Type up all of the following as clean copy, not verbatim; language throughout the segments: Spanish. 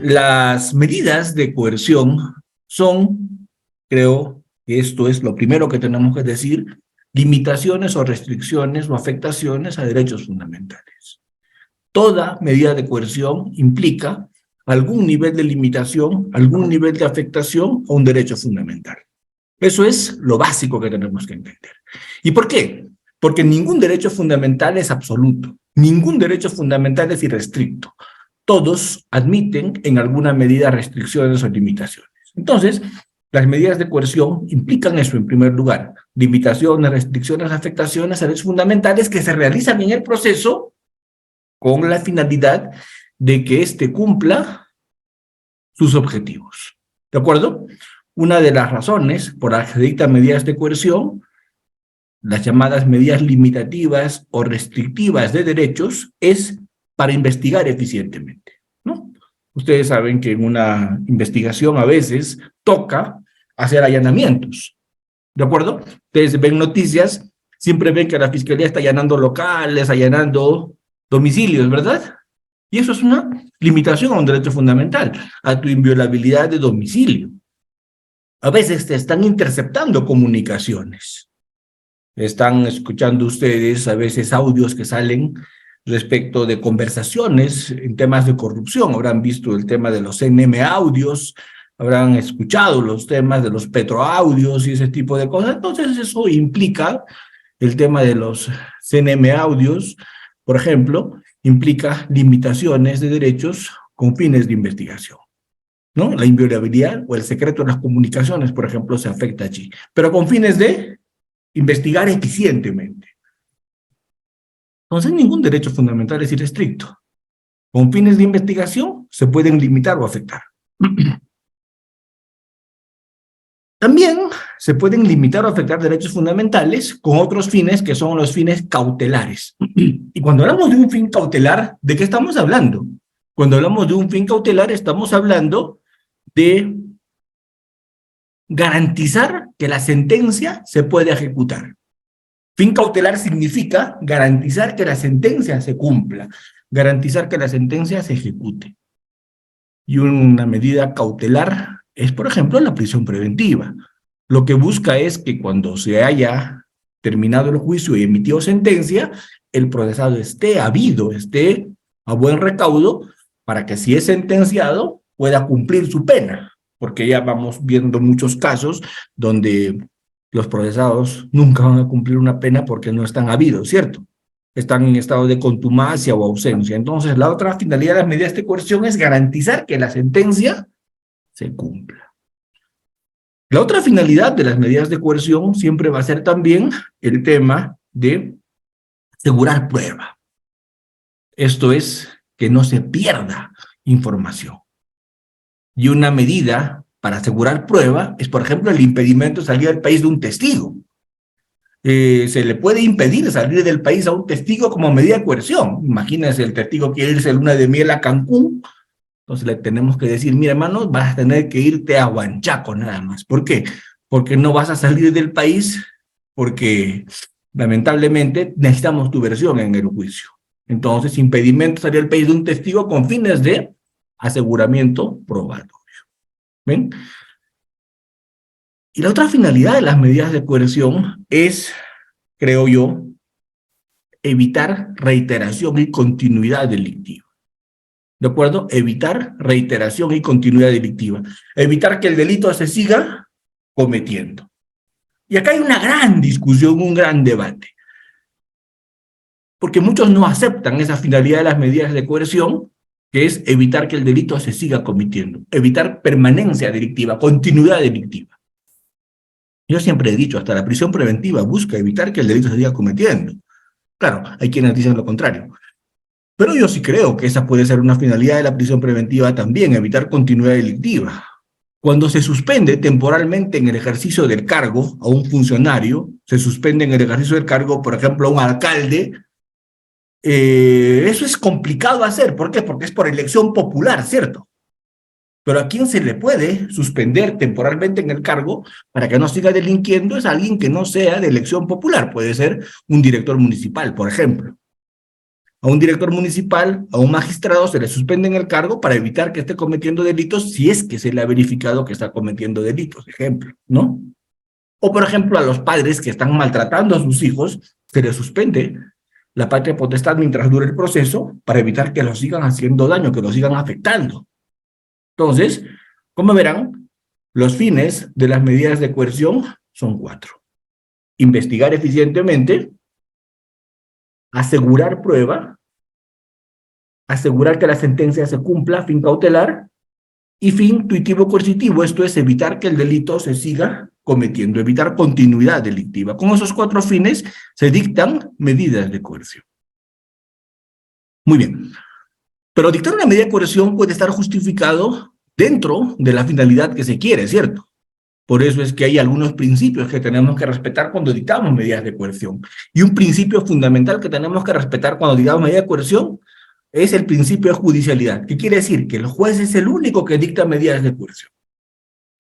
Las medidas de coerción son, creo que esto es lo primero que tenemos que decir, limitaciones o restricciones o afectaciones a derechos fundamentales. Toda medida de coerción implica algún nivel de limitación, algún nivel de afectación a un derecho fundamental. Eso es lo básico que tenemos que entender. ¿Y por qué? Porque ningún derecho fundamental es absoluto, ningún derecho fundamental es irrestricto. Todos admiten en alguna medida restricciones o limitaciones. Entonces, las medidas de coerción implican eso en primer lugar, limitaciones, restricciones, afectaciones a derechos fundamentales que se realizan en el proceso con la finalidad de que éste cumpla sus objetivos. ¿De acuerdo? Una de las razones por las que se dictan medidas de coerción, las llamadas medidas limitativas o restrictivas de derechos, es para investigar eficientemente, ¿no? Ustedes saben que en una investigación a veces toca hacer allanamientos, ¿de acuerdo? Ustedes ven noticias, siempre ven que la fiscalía está allanando locales, allanando domicilios, ¿verdad? Y eso es una limitación a un derecho fundamental, a tu inviolabilidad de domicilio. A veces te están interceptando comunicaciones. Están escuchando ustedes a veces audios que salen respecto de conversaciones en temas de corrupción. Habrán visto el tema de los CNM audios, habrán escuchado los temas de los petroaudios y ese tipo de cosas. Entonces eso implica, el tema de los CNM audios, por ejemplo, implica limitaciones de derechos con fines de investigación, ¿no? La inviolabilidad o el secreto de las comunicaciones, por ejemplo, se afecta allí, pero con fines de investigar eficientemente. Entonces, ningún derecho fundamental es irrestricto. Con fines de investigación se pueden limitar o afectar. También se pueden limitar o afectar derechos fundamentales con otros fines que son los fines cautelares. Y cuando hablamos de un fin cautelar, ¿de qué estamos hablando? Cuando hablamos de un fin cautelar, estamos hablando de garantizar que la sentencia se puede ejecutar. Fin cautelar significa garantizar que la sentencia se cumpla, garantizar que la sentencia se ejecute. Y una medida cautelar es, por ejemplo, la prisión preventiva. Lo que busca es que cuando se haya terminado el juicio y emitido sentencia, el procesado esté habido, esté a buen recaudo, para que si es sentenciado pueda cumplir su pena, porque ya vamos viendo muchos casos donde los procesados nunca van a cumplir una pena porque no están habidos, ¿cierto? Están en estado de contumacia o ausencia. Entonces, la otra finalidad de las medidas de coerción es garantizar que la sentencia se cumpla. La otra finalidad de las medidas de coerción siempre va a ser también el tema de asegurar prueba. Esto es, que no se pierda información. Y una medida para asegurar prueba es, por ejemplo, el impedimento de salir del país de un testigo. Se le puede impedir salir del país a un testigo como medida de coerción. Imagínense, el testigo quiere irse de luna de miel a Cancún, entonces le tenemos que decir, mira, hermano, vas a tener que irte a Huanchaco nada más. ¿Por qué? Porque no vas a salir del país, porque lamentablemente necesitamos tu versión en el juicio. Entonces, impedimento de salir del país de un testigo con fines de aseguramiento probatorio. ¿Ven? Y la otra finalidad de las medidas de coerción es, creo yo, evitar reiteración y continuidad delictiva. ¿De acuerdo? Evitar reiteración y continuidad delictiva. Evitar que el delito se siga cometiendo. Y acá hay una gran discusión, un gran debate. Porque muchos no aceptan esa finalidad de las medidas de coerción, que es evitar que el delito se siga cometiendo. Evitar permanencia delictiva, continuidad delictiva. Yo siempre he dicho, hasta la prisión preventiva busca evitar que el delito se siga cometiendo. Claro, hay quienes dicen lo contrario. Pero yo sí creo que esa puede ser una finalidad de la prisión preventiva también, evitar continuidad delictiva. Cuando se suspende temporalmente en el ejercicio del cargo a un funcionario, se suspende en el ejercicio del cargo, por ejemplo, a un alcalde, eso es complicado hacer. ¿Por qué? Porque es por elección popular, ¿cierto? Pero a quien se le puede suspender temporalmente en el cargo para que no siga delinquiendo es alguien que no sea de elección popular. Puede ser un director municipal, por ejemplo. A un director municipal, a un magistrado se le suspende en el cargo para evitar que esté cometiendo delitos si es que se le ha verificado que está cometiendo delitos, ejemplo, ¿no? O, por ejemplo, a los padres que están maltratando a sus hijos, se les suspende la patria potestad mientras dure el proceso para evitar que los sigan haciendo daño, que los sigan afectando. Entonces, como verán, los fines de las medidas de coerción son 4. Investigar eficientemente, asegurar prueba, asegurar que la sentencia se cumpla, fin cautelar, y fin tuitivo coercitivo, esto es evitar que el delito se siga cometiendo, evitar continuidad delictiva. Con esos 4 fines se dictan medidas de coerción. Muy bien, pero dictar una medida de coerción puede estar justificado dentro de la finalidad que se quiere, ¿cierto? Por eso es que hay algunos principios que tenemos que respetar cuando dictamos medidas de coerción. Y un principio fundamental que tenemos que respetar cuando dictamos medidas de coerción es el principio de judicialidad, que quiere decir que el juez es el único que dicta medidas de coerción.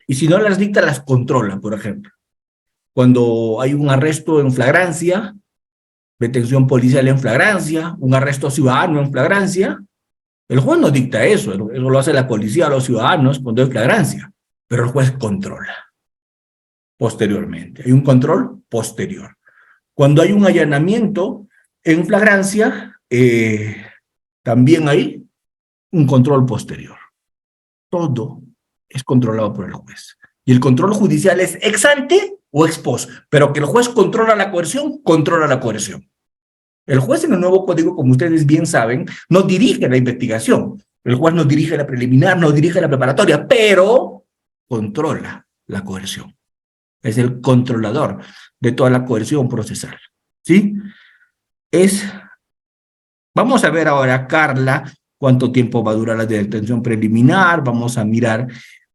Y si no las dicta, las controla, por ejemplo. Cuando hay un arresto en flagrancia, detención policial en flagrancia, un arresto ciudadano en flagrancia, el juez no dicta eso lo hace la policía o los ciudadanos cuando hay flagrancia, pero el juez controla posteriormente. Hay un control posterior. Cuando hay un allanamiento en flagrancia, también hay un control posterior. Todo es controlado por el juez. Y el control judicial es ex ante o ex post, pero que el juez controla la coerción, controla la coerción. El juez en el nuevo código, como ustedes bien saben, no dirige la investigación. El juez no dirige la preliminar, no dirige la preparatoria, pero controla la coerción. Es el controlador de toda la coerción procesal. ¿Sí? Vamos a ver ahora, Carla, cuánto tiempo va a durar la detención preliminar. Vamos a mirar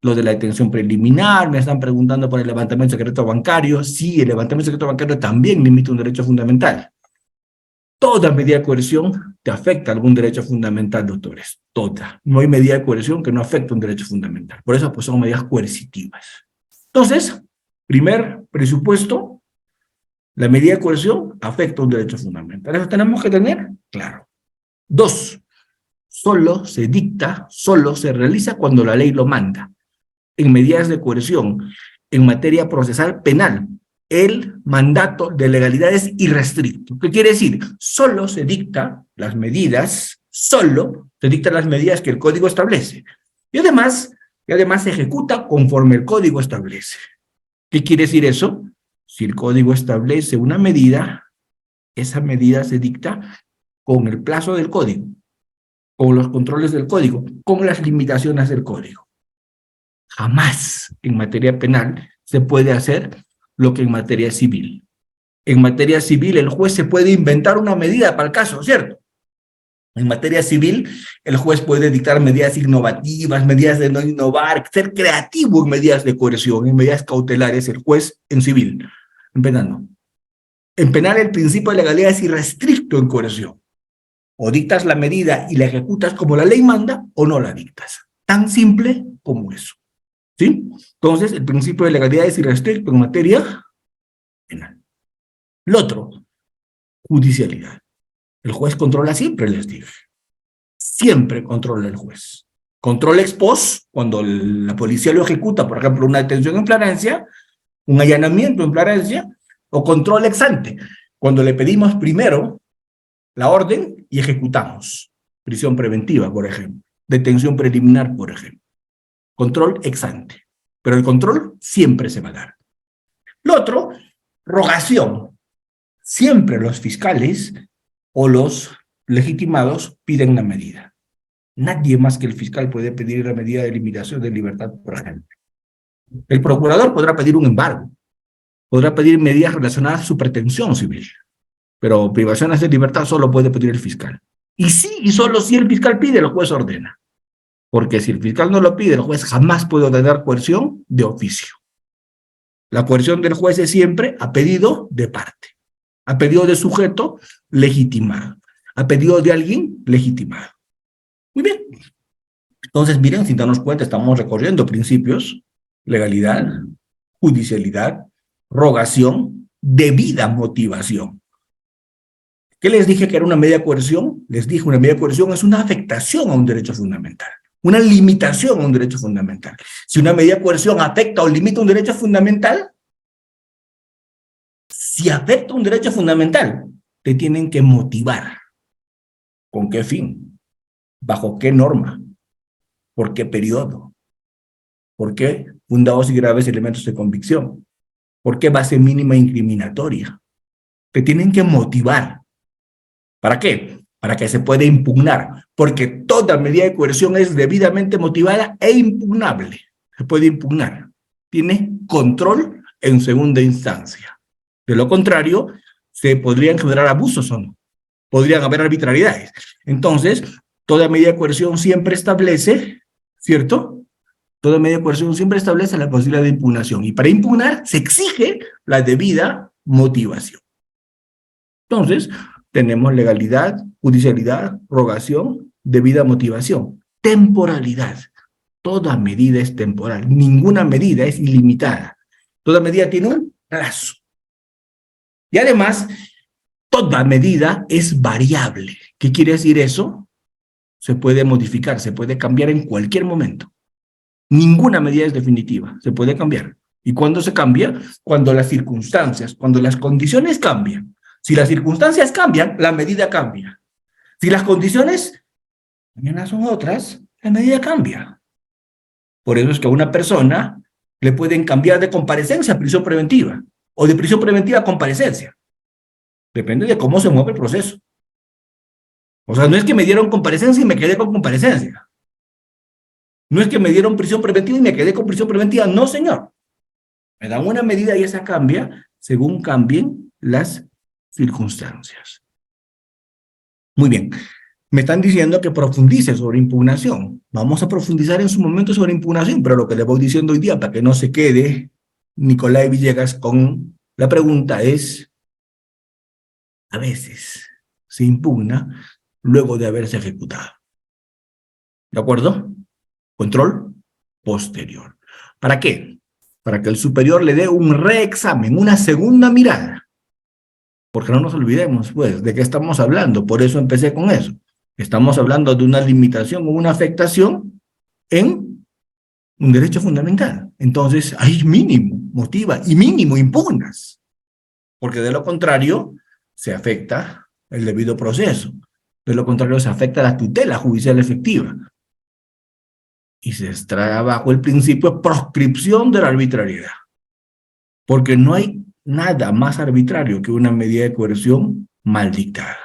lo de la detención preliminar. Me están preguntando por el levantamiento secreto bancario. Sí, el levantamiento secreto bancario también limita un derecho fundamental. Toda medida de coerción te afecta a algún derecho fundamental, doctores. Toda. No hay medida de coerción que no afecte un derecho fundamental. Por eso, pues, son medidas coercitivas. Entonces, primer presupuesto, la medida de coerción afecta un derecho fundamental. ¿Eso tenemos que tener? Claro. 2, solo se dicta, solo se realiza cuando la ley lo manda. En medidas de coerción, en materia procesal penal, el mandato de legalidad es irrestricto. ¿Qué quiere decir? Solo se dictan las medidas, solo se dictan las medidas que el código establece. Y además se ejecuta conforme el código establece. ¿Qué quiere decir eso? Si el código establece una medida, esa medida se dicta con el plazo del código, con los controles del código, con las limitaciones del código. Jamás en materia penal se puede hacer lo que en materia civil. En materia civil el juez se puede inventar una medida para el caso, ¿cierto? En materia civil el juez puede dictar medidas innovativas, medidas de no innovar, ser creativo en medidas de coerción, en medidas cautelares, el juez en civil. En penal no. En penal el principio de legalidad es irrestricto en coerción. O dictas la medida y la ejecutas como la ley manda, o no la dictas. Tan simple como eso. ¿Sí? Entonces, el principio de legalidad es irrestricto en materia penal. Lo otro, judicialidad. El juez controla siempre, les dije. Siempre controla el juez. Control ex post, cuando la policía lo ejecuta, por ejemplo, una detención en flagrancia, un allanamiento en flagrancia, o control ex ante, cuando le pedimos primero la orden y ejecutamos. Prisión preventiva, por ejemplo. Detención preliminar, por ejemplo. Control ex ante. Pero el control siempre se va a dar. Lo otro, rogación. Siempre los fiscales o los legitimados piden la medida. Nadie más que el fiscal puede pedir la medida de limitación de libertad, por ejemplo. El procurador podrá pedir un embargo, podrá pedir medidas relacionadas a su pretensión civil, pero privaciones de libertad solo puede pedir el fiscal. Y sí, y solo si el fiscal pide, el juez ordena. Porque si el fiscal no lo pide, el juez jamás puede ordenar coerción de oficio. La coerción del juez es siempre a pedido de parte, a pedido de sujeto legitimado, a pedido de alguien legitimado. Muy bien. Entonces, miren, sin darnos cuenta, estamos recorriendo principios: legalidad, judicialidad, rogación, debida motivación. ¿Qué les dije que era una medida de coerción? Les dije, una medida de coerción es una afectación a un derecho fundamental, una limitación a un derecho fundamental. Si una medida de coerción afecta o limita un derecho fundamental, si afecta un derecho fundamental, te tienen que motivar. ¿Con qué fin? ¿Bajo qué norma? ¿Por qué periodo? ¿Por qué fundados y graves elementos de convicción? ¿Por qué base mínima incriminatoria? Te tienen que motivar. ¿Para qué? Para que se pueda impugnar, porque toda medida de coerción es debidamente motivada e impugnable. Se puede impugnar. Tiene control en segunda instancia. De lo contrario, se podrían generar abusos o no. Podrían haber arbitrariedades. Entonces, toda medida de coerción siempre establece, ¿cierto? Toda medida de coerción siempre establece la posibilidad de impugnación. Y para impugnar se exige la debida motivación. Entonces, tenemos legalidad, judicialidad, rogación, debida motivación. Temporalidad. Toda medida es temporal. Ninguna medida es ilimitada. Toda medida tiene un plazo. Y además, toda medida es variable. ¿Qué quiere decir eso? Se puede modificar, se puede cambiar en cualquier momento. Ninguna medida es definitiva, se puede cambiar. ¿Y cuándo se cambia? Cuando las circunstancias, cuando las condiciones cambian. Si las circunstancias cambian, la medida cambia. Si las condiciones mañana son otras, la medida cambia. Por eso es que a una persona le pueden cambiar de comparecencia a prisión preventiva o de prisión preventiva a comparecencia. Depende de cómo se mueve el proceso. O sea, no es que me dieron comparecencia y me quedé con comparecencia. No es que me dieron prisión preventiva y me quedé con prisión preventiva. No, señor. Me dan una medida y esa cambia según cambien las circunstancias. Muy bien. Me están diciendo que profundice sobre impugnación. Vamos a profundizar en su momento sobre impugnación, pero lo que le voy diciendo hoy día, para que no se quede Nicolai Villegas con la pregunta es, a veces se impugna luego de haberse ejecutado. ¿De acuerdo? Control posterior. ¿Para qué? Para que el superior le dé un reexamen, una segunda mirada. Porque no nos olvidemos, pues, de qué estamos hablando. Por eso empecé con eso. Estamos hablando de una limitación o una afectación en un derecho fundamental. Entonces, ahí mínimo motiva y mínimo impugnas. Porque de lo contrario, se afecta el debido proceso. De lo contrario, se afecta la tutela judicial efectiva. Y se extrae bajo el principio de proscripción de la arbitrariedad. Porque no hay nada más arbitrario que una medida de coerción mal dictada.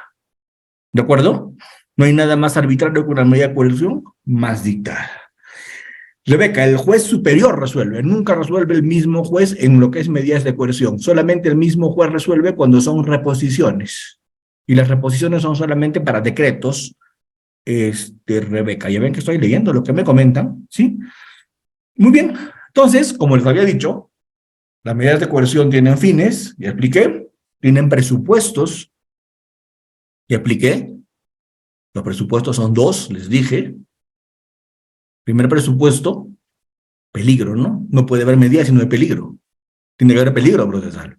¿De acuerdo? No hay nada más arbitrario que una medida de coerción más dictada. Rebeca, el juez superior resuelve, nunca resuelve el mismo juez en lo que es medidas de coerción. Solamente el mismo juez resuelve cuando son reposiciones. Y las reposiciones son solamente para decretos, Rebeca. Ya ven que estoy leyendo lo que me comentan, ¿sí? Muy bien. Entonces, como les había dicho, las medidas de coerción tienen fines, ya expliqué, tienen presupuestos, ya expliqué. Los presupuestos son dos, les dije. Primer presupuesto, peligro, ¿no? No puede haber medidas si no hay peligro. Tiene que haber peligro procesal.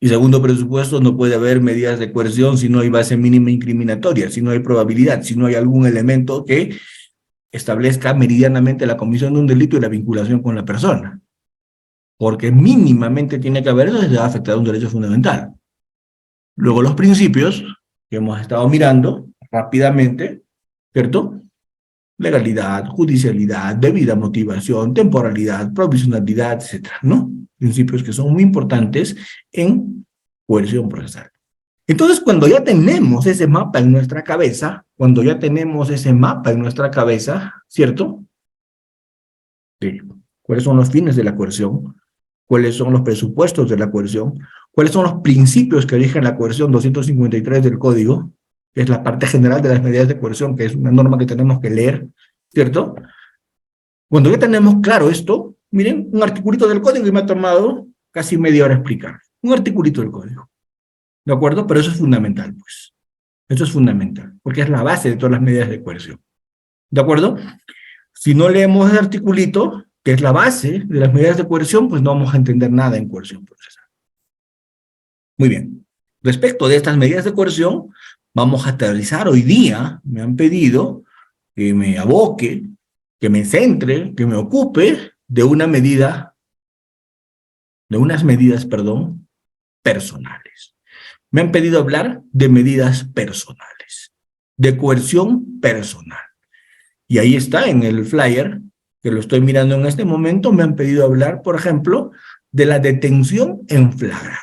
Y segundo presupuesto, no puede haber medidas de coerción si no hay base mínima incriminatoria, si no hay probabilidad, si no hay algún elemento que establezca meridianamente la comisión de un delito y la vinculación con la persona. Porque mínimamente tiene que haber eso si se va a afectar a un derecho fundamental. Luego los principios que hemos estado mirando rápidamente, ¿cierto? Legalidad, judicialidad, debida motivación, temporalidad, provisionalidad, etcétera, ¿no? Principios que son muy importantes en coerción procesal. Entonces, cuando ya tenemos ese mapa en nuestra cabeza, ¿cierto? Sí. ¿Cuáles son los fines de la coerción? ¿Cuáles son los presupuestos de la coerción? ¿Cuáles son los principios que rigen la coerción 253 del Código? Que es la parte general de las medidas de coerción, que es una norma que tenemos que leer, ¿cierto? Cuando ya tenemos claro esto, miren, un articulito del Código y me ha tomado casi media hora explicar. Un articulito del Código. ¿De acuerdo? Pero eso es fundamental, pues. Eso es fundamental, porque es la base de todas las medidas de coerción. ¿De acuerdo? Si no leemos ese articulito, que es la base de las medidas de coerción, pues no vamos a entender nada en coerción procesal. Muy bien. Respecto de estas medidas de coerción, vamos a aterrizar hoy día, me han pedido que me aboque, que me centre, que me ocupe de unas medidas, perdón, personales. Me han pedido hablar de medidas personales, de coerción personal. Y ahí está en el flyer, que lo estoy mirando en este momento, me han pedido hablar, por ejemplo, de la detención en flagrancia.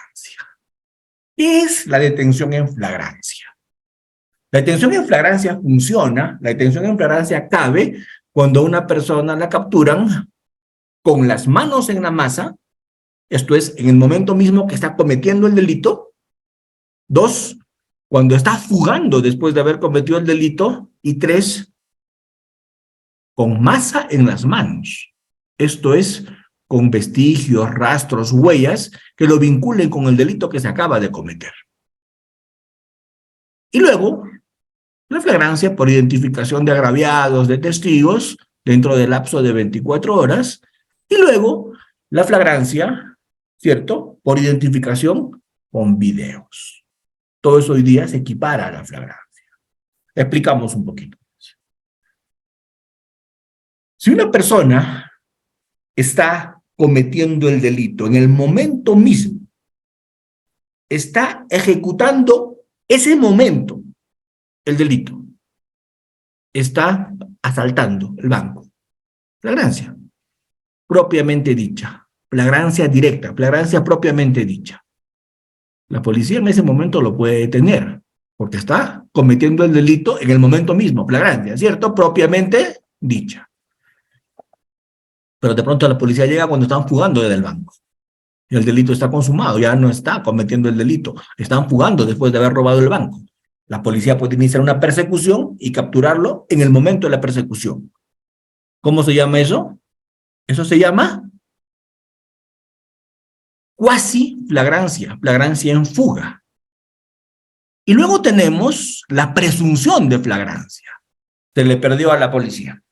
¿Qué es la detención en flagrancia? La detención en flagrancia funciona, la detención en flagrancia cabe cuando a una persona la capturan con las manos en la masa, esto es, en el momento mismo que está cometiendo el delito. 2, cuando está fugando después de haber cometido el delito. Y 3, con masa en las manos. Esto es, con vestigios, rastros, huellas que lo vinculen con el delito que se acaba de cometer. Y luego, la flagrancia por identificación de agraviados, de testigos, dentro del lapso de 24 horas. Y luego, la flagrancia, ¿cierto?, por identificación con videos. Todo eso hoy día se equipara a la flagrancia. Explicamos un poquito. Si una persona está cometiendo el delito en el momento mismo, está ejecutando ese momento el delito, está asaltando el banco, flagrancia propiamente dicha, flagrancia directa, flagrancia propiamente dicha. La policía en ese momento lo puede detener, porque está cometiendo el delito en el momento mismo, flagrancia, ¿cierto? Propiamente dicha. Pero de pronto la policía llega cuando están fugando desde el banco. Y el delito está consumado, ya no está cometiendo el delito. Están fugando después de haber robado el banco. La policía puede iniciar una persecución y capturarlo en el momento de la persecución. ¿Cómo se llama eso? Eso se llama cuasi flagrancia, flagrancia en fuga. Y luego tenemos la presunción de flagrancia. Se le perdió a la policía.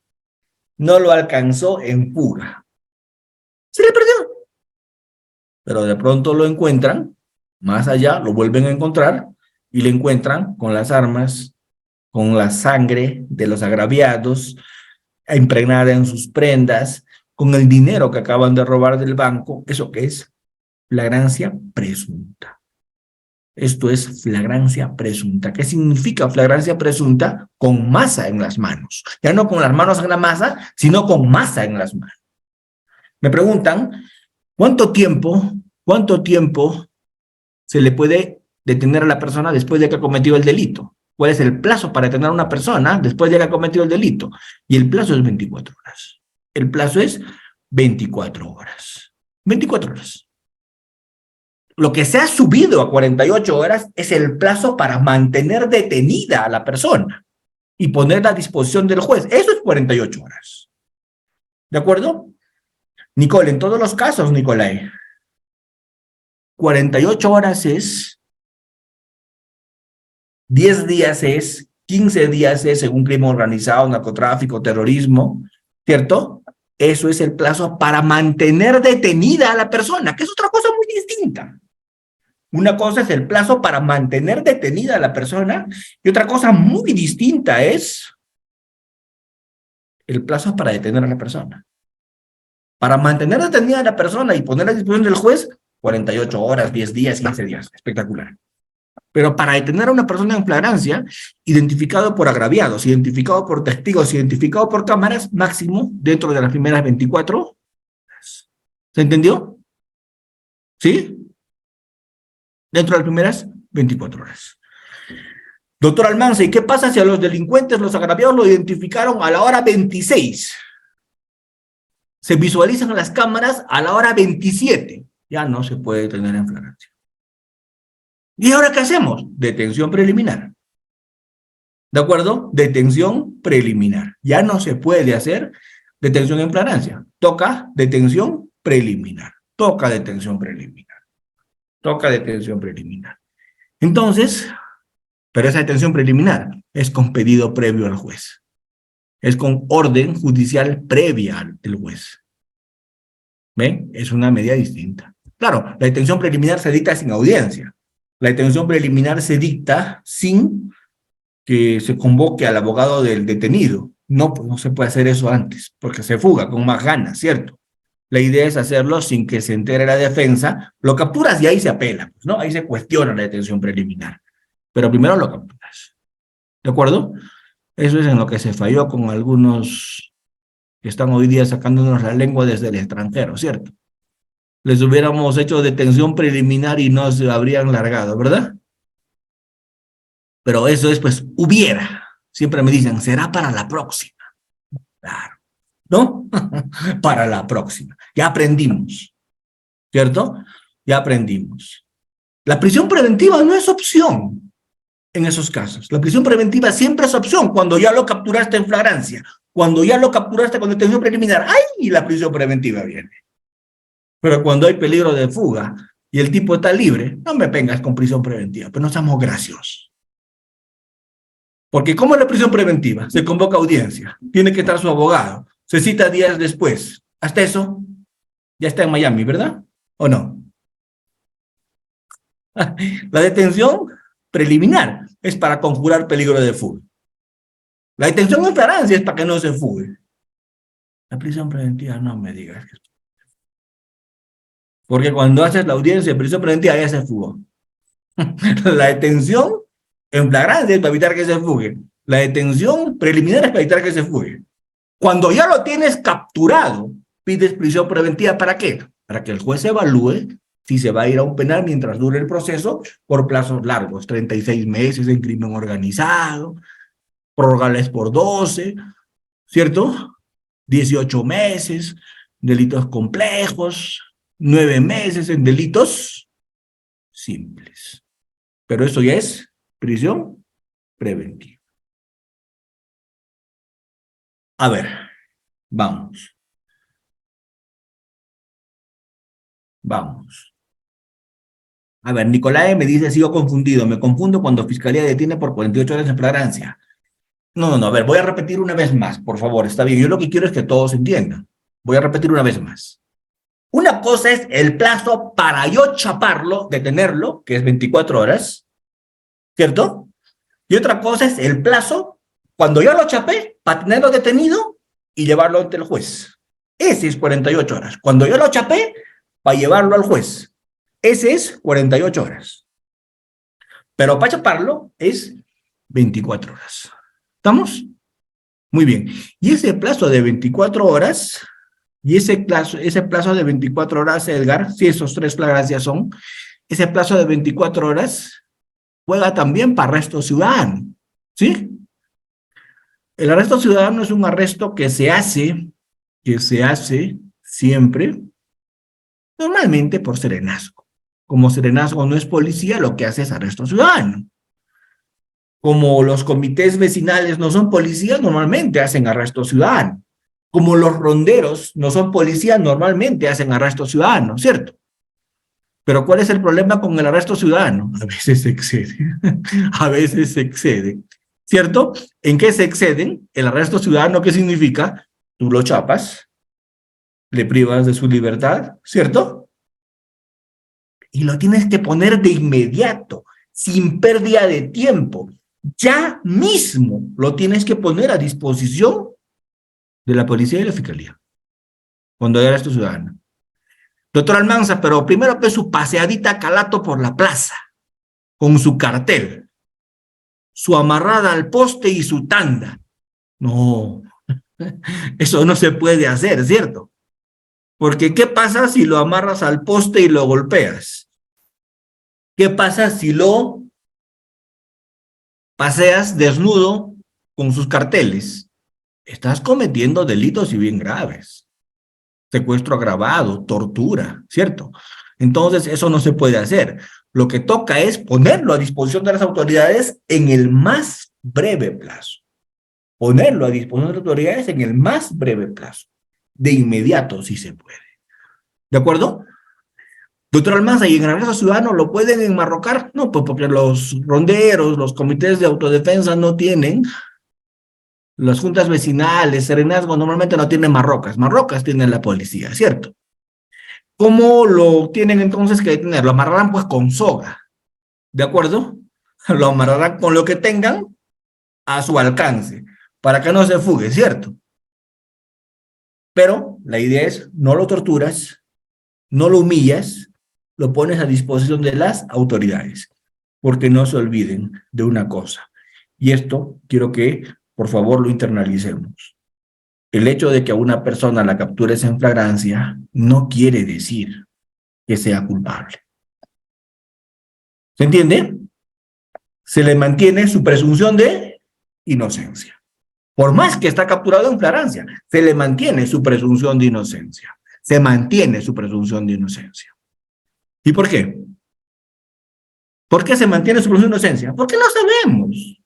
No lo alcanzó en fuga. Se le perdió. Pero de pronto lo encuentran, más allá, lo vuelven a encontrar y le encuentran con las armas, con la sangre de los agraviados, impregnada en sus prendas, con el dinero que acaban de robar del banco. ¿Eso qué es? Flagrancia presunta. Esto es flagrancia presunta. ¿Qué significa flagrancia presunta? Con masa en las manos. Ya no con las manos en la masa, sino con masa en las manos. Me preguntan, ¿cuánto tiempo se le puede detener a la persona después de que ha cometido el delito? ¿Cuál es el plazo para detener a una persona después de que ha cometido el delito? Y el plazo es 24 horas. El plazo es 24 horas. 24 horas. Lo que se ha subido a 48 horas es el plazo para mantener detenida a la persona y ponerla a disposición del juez. Eso es 48 horas. ¿De acuerdo? Nicole, en todos los casos, Nicolai, 48 horas es, 10 días es, 15 días es, según crimen organizado, narcotráfico, terrorismo, ¿cierto? Eso es el plazo para mantener detenida a la persona, que es otra cosa muy distinta. Una cosa es el plazo para mantener detenida a la persona y otra cosa muy distinta es el plazo para detener a la persona. Para mantener detenida a la persona y ponerla a disposición del juez, 48 horas, 10 días, 15 días. Espectacular. Pero para detener a una persona en flagrancia, identificado por agraviados, identificado por testigos, identificado por cámaras, máximo dentro de las primeras 24 horas. ¿Se entendió? ¿Sí? Dentro de las primeras 24 horas. Doctor Almanza, ¿y qué pasa si a los delincuentes, los agraviados, lo identificaron a la hora 26? Se visualizan en las cámaras a la hora 27. Ya no se puede detener en flagrancia. ¿Y ahora qué hacemos? Detención preliminar. ¿De acuerdo? Detención preliminar. Ya no se puede hacer detención en flagrancia. Toca detención preliminar. Toca detención preliminar. Toca detención preliminar. Entonces, pero esa detención preliminar es con pedido previo al juez. Es con orden judicial previa del juez. ¿Ven? Es una medida distinta. Claro, la detención preliminar se dicta sin audiencia. La detención preliminar se dicta sin que se convoque al abogado del detenido. No, pues no se puede hacer eso antes, porque se fuga con más ganas, ¿cierto? La idea es hacerlo sin que se entere la defensa, lo capturas y ahí se apela, pues, ¿no? Ahí se cuestiona la detención preliminar, pero primero lo capturas, ¿de acuerdo? Eso es en lo que se falló con algunos que están hoy día sacándonos la lengua desde el extranjero, ¿cierto? Les hubiéramos hecho detención preliminar y no se habrían largado, ¿verdad? Pero eso es, pues, hubiera. Siempre me dicen, será para la próxima. Claro, ¿no? Para la próxima. Ya aprendimos, ¿cierto? Ya aprendimos. La prisión preventiva no es opción en esos casos. La prisión preventiva siempre es opción cuando ya lo capturaste en flagrancia, cuando ya lo capturaste con detención preliminar. ¡Ay! La prisión preventiva viene. Pero cuando hay peligro de fuga y el tipo está libre, no me vengas con prisión preventiva, pero no estamos graciosos. Porque ¿cómo es la prisión preventiva? Se convoca audiencia, tiene que estar su abogado, se cita días después. Hasta eso, ya está en Miami, ¿verdad? ¿O no? La detención preliminar es para conjurar peligro de fuga. La detención en flagrancia es para que no se fugue. La prisión preventiva, no me digas. Porque cuando haces la audiencia de prisión preventiva ya se fugó. La detención en flagrancia es para evitar que se fugue. La detención preliminar es para evitar que se fugue. Cuando ya lo tienes capturado, pides prisión preventiva, ¿para qué? Para que el juez evalúe si se va a ir a un penal mientras dure el proceso por plazos largos, 36 meses en crimen organizado, prórrogales por 12, ¿cierto? 18 meses, delitos complejos, 9 meses en delitos simples. Pero eso ya es prisión preventiva. A ver, vamos. Vamos. A ver, Nicolás me dice, sigo confundido. Me confundo cuando Fiscalía detiene por 48 horas en flagrancia. No, a ver, voy a repetir una vez más, por favor, está bien. Yo lo que quiero es que todos entiendan. Voy a repetir una vez más. Una cosa es el plazo para yo chaparlo, detenerlo, que es 24 horas, ¿cierto? Y otra cosa es el plazo, cuando yo lo chapé, para tenerlo detenido y llevarlo ante el juez. Ese es 48 horas. Cuando yo lo chapé, para llevarlo al juez. Ese es 48 horas. Pero para chaparlo es 24 horas. ¿Estamos? Muy bien. Y ese plazo de 24 horas, ese plazo de 24 horas, Edgar, si esos 3 flagrancias son, ese plazo de 24 horas juega también para arresto ciudadano, ¿sí? El arresto ciudadano es un arresto que se hace siempre, normalmente por serenazgo. Como serenazgo no es policía, lo que hace es arresto ciudadano. Como los comités vecinales no son policías, normalmente hacen arresto ciudadano. Como los ronderos no son policías, normalmente hacen arresto ciudadano, ¿cierto? Pero ¿cuál es el problema con el arresto ciudadano? A veces se excede, a veces se excede, ¿cierto? ¿En qué se exceden? El arresto ciudadano, ¿qué significa? Tú lo chapas, le privas de su libertad, ¿cierto? Y lo tienes que poner de inmediato, sin pérdida de tiempo. Ya mismo lo tienes que poner a disposición de la policía y la fiscalía, cuando hay arresto ciudadano. Doctor Almanza, pero primero que su paseadita calato por la plaza, con su cartel, su amarrada al poste y su tanda. No, eso no se puede hacer, ¿cierto? Porque ¿qué pasa si lo amarras al poste y lo golpeas? ¿Qué pasa si lo paseas desnudo con sus carteles? Estás cometiendo delitos y bien graves. Secuestro agravado, tortura, ¿cierto? Entonces eso no se puede hacer. Lo que toca es ponerlo a disposición de las autoridades en el más breve plazo. Ponerlo a disposición de las autoridades en el más breve plazo. De inmediato, si se puede. ¿De acuerdo? Doctor Almanza, ¿y en el arresto ciudadano lo pueden enmarrocar? No, pues porque los ronderos, los comités de autodefensa no tienen, las juntas vecinales, serenazgo, normalmente no tienen marrocas tienen la policía, ¿cierto? ¿Cómo lo tienen entonces que detener? Lo amarrarán pues con soga, ¿de acuerdo? Lo amarrarán con lo que tengan a su alcance, para que no se fugue, ¿cierto? Pero la idea es, no lo torturas, no lo humillas, lo pones a disposición de las autoridades, porque no se olviden de una cosa, y esto quiero que, por favor, lo internalicemos. El hecho de que a una persona la captures en flagrancia no quiere decir que sea culpable. ¿Se entiende? Se le mantiene su presunción de inocencia. Por más que está capturado en flagrancia, se le mantiene su presunción de inocencia. Se mantiene su presunción de inocencia. ¿Y por qué? ¿Por qué se mantiene su presunción de inocencia? Porque no sabemos.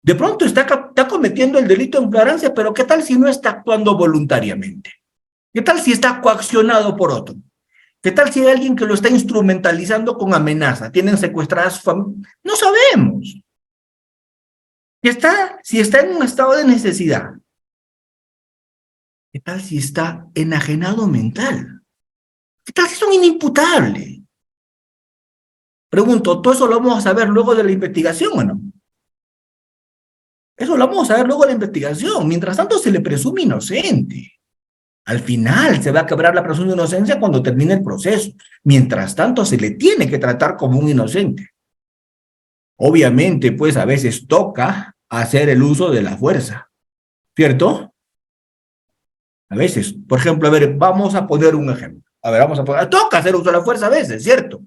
De pronto está cometiendo el delito en flagrancia, pero ¿qué tal si no está actuando voluntariamente? ¿Qué tal si está coaccionado por otro? ¿Qué tal si hay alguien que lo está instrumentalizando con amenaza? ¿Tienen secuestradas su familia? No sabemos. Si está en un estado de necesidad. ¿Qué tal si está enajenado mental? ¿Qué tal si es un inimputable? Pregunto, ¿todo eso lo vamos a saber luego de la investigación o no? Eso lo vamos a ver luego de la investigación. Mientras tanto, se le presume inocente. Al final se va a quebrar la presunción de inocencia cuando termine el proceso. Mientras tanto, se le tiene que tratar como un inocente. Obviamente, pues a veces toca hacer el uso de la fuerza, ¿cierto? A veces, por ejemplo, a ver, vamos a poner un ejemplo. A ver, toca hacer uso de la fuerza a veces, ¿cierto?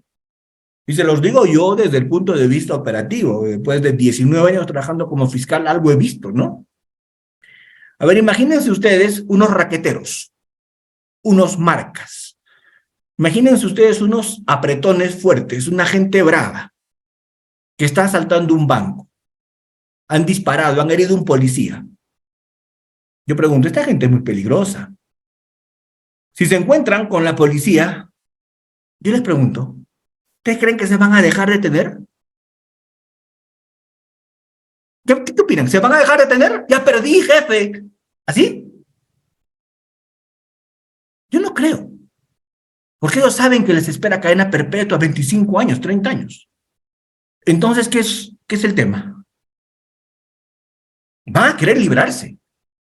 Y se los digo yo desde el punto de vista operativo. Después de 19 años trabajando como fiscal, algo he visto, ¿no? A ver, imagínense ustedes unos raqueteros, unos marcas. Imagínense ustedes unos apretones fuertes, una gente brava que está asaltando un banco. Han disparado, han herido a un policía. Yo pregunto, esta gente es muy peligrosa. Si se encuentran con la policía, yo les pregunto, ¿ustedes creen que se van a dejar detener? ¿Qué opinan? ¿Se van a dejar detener? Ya perdí, jefe. ¿Así? Yo no creo. Porque ellos saben que les espera cadena perpetua, 25 años, 30 años. Entonces, ¿qué es el tema? Van a querer librarse.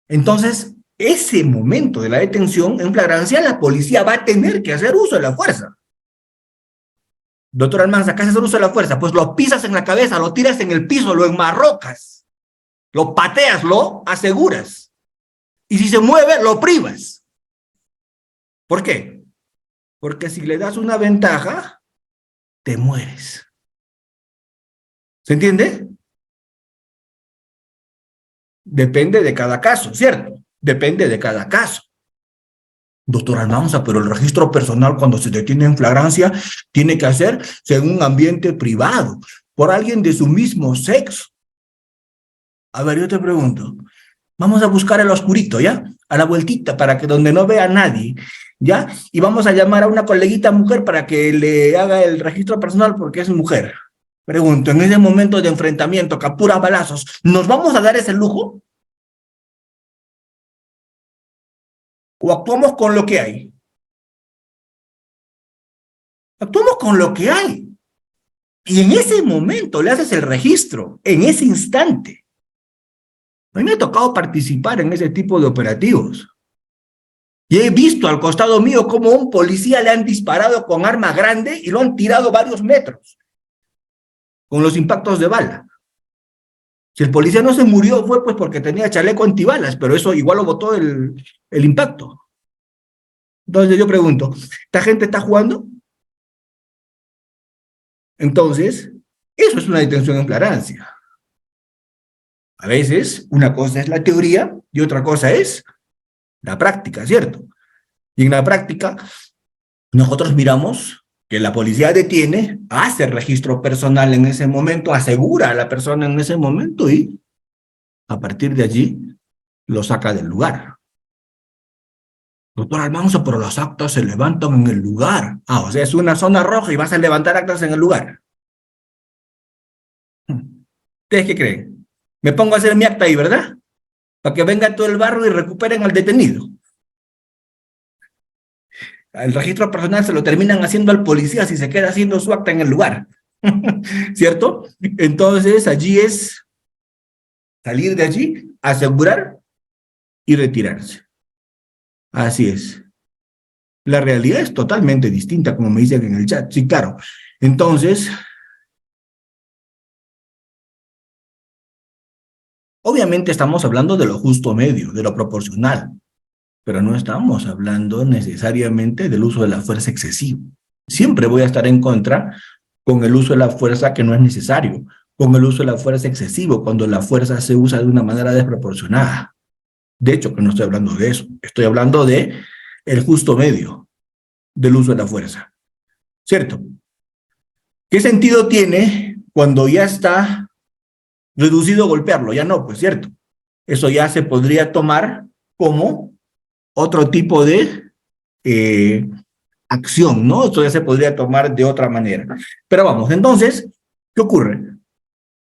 Entonces, ese momento de la detención, en flagrancia, la policía va a tener que hacer uso de la fuerza. Doctor Almanza, ¿qué haces uso de la fuerza? Pues lo pisas en la cabeza, lo tiras en el piso, lo enmarrocas, lo pateas, lo aseguras. Y si se mueve, lo privas. ¿Por qué? Porque si le das una ventaja, te mueres. ¿Se entiende? Depende de cada caso, ¿cierto? Depende de cada caso. Doctor Almanza, pero el registro personal cuando se detiene en flagrancia tiene que hacerse en un ambiente privado, por alguien de su mismo sexo. A ver, yo te pregunto, vamos a buscar el oscurito, ¿ya? A la vueltita, para que donde no vea a nadie, ¿ya? Y vamos a llamar a una coleguita mujer para que le haga el registro personal porque es mujer. Pregunto, en ese momento de enfrentamiento, captura balazos, ¿nos vamos a dar ese lujo? ¿O actuamos con lo que hay? Actuamos con lo que hay. Y en ese momento le haces el registro, en ese instante. A mí me ha tocado participar en ese tipo de operativos. Y he visto al costado mío cómo a un policía le han disparado con arma grande y lo han tirado varios metros con los impactos de bala. Si el policía no se murió fue pues porque tenía chaleco antibalas, pero eso igual lo botó el impacto. Entonces yo pregunto, ¿esta gente está jugando? Entonces, eso es una detención en flagrancia. A veces, una cosa es la teoría y otra cosa es la práctica, ¿cierto? Y en la práctica, nosotros miramos que la policía detiene, hace registro personal en ese momento, asegura a la persona en ese momento y a partir de allí lo saca del lugar. Doctor Almanza, pero las actas se levantan en el lugar. Ah, o sea, es una zona roja y vas a levantar actas en el lugar. ¿Ustedes qué creen? Me pongo a hacer mi acta ahí, ¿verdad? Para que venga todo el barrio y recuperen al detenido. El registro personal se lo terminan haciendo al policía si se queda haciendo su acta en el lugar. ¿Cierto? Entonces, allí es salir de allí, asegurar y retirarse. Así es. La realidad es totalmente distinta, como me dicen en el chat. Sí, claro. Entonces, obviamente estamos hablando de lo justo medio, de lo proporcional, pero no estamos hablando necesariamente del uso de la fuerza excesivo. Siempre voy a estar en contra con el uso de la fuerza que no es necesario, con el uso de la fuerza excesivo, cuando la fuerza se usa de una manera desproporcionada. De hecho, que no estoy hablando de eso, estoy hablando de el justo medio del uso de la fuerza, ¿cierto? ¿Qué sentido tiene cuando ya está reducido golpearlo? Ya no, pues cierto. Eso ya se podría tomar como otro tipo de acción, ¿no? Esto ya se podría tomar de otra manera. Pero vamos, entonces, ¿qué ocurre?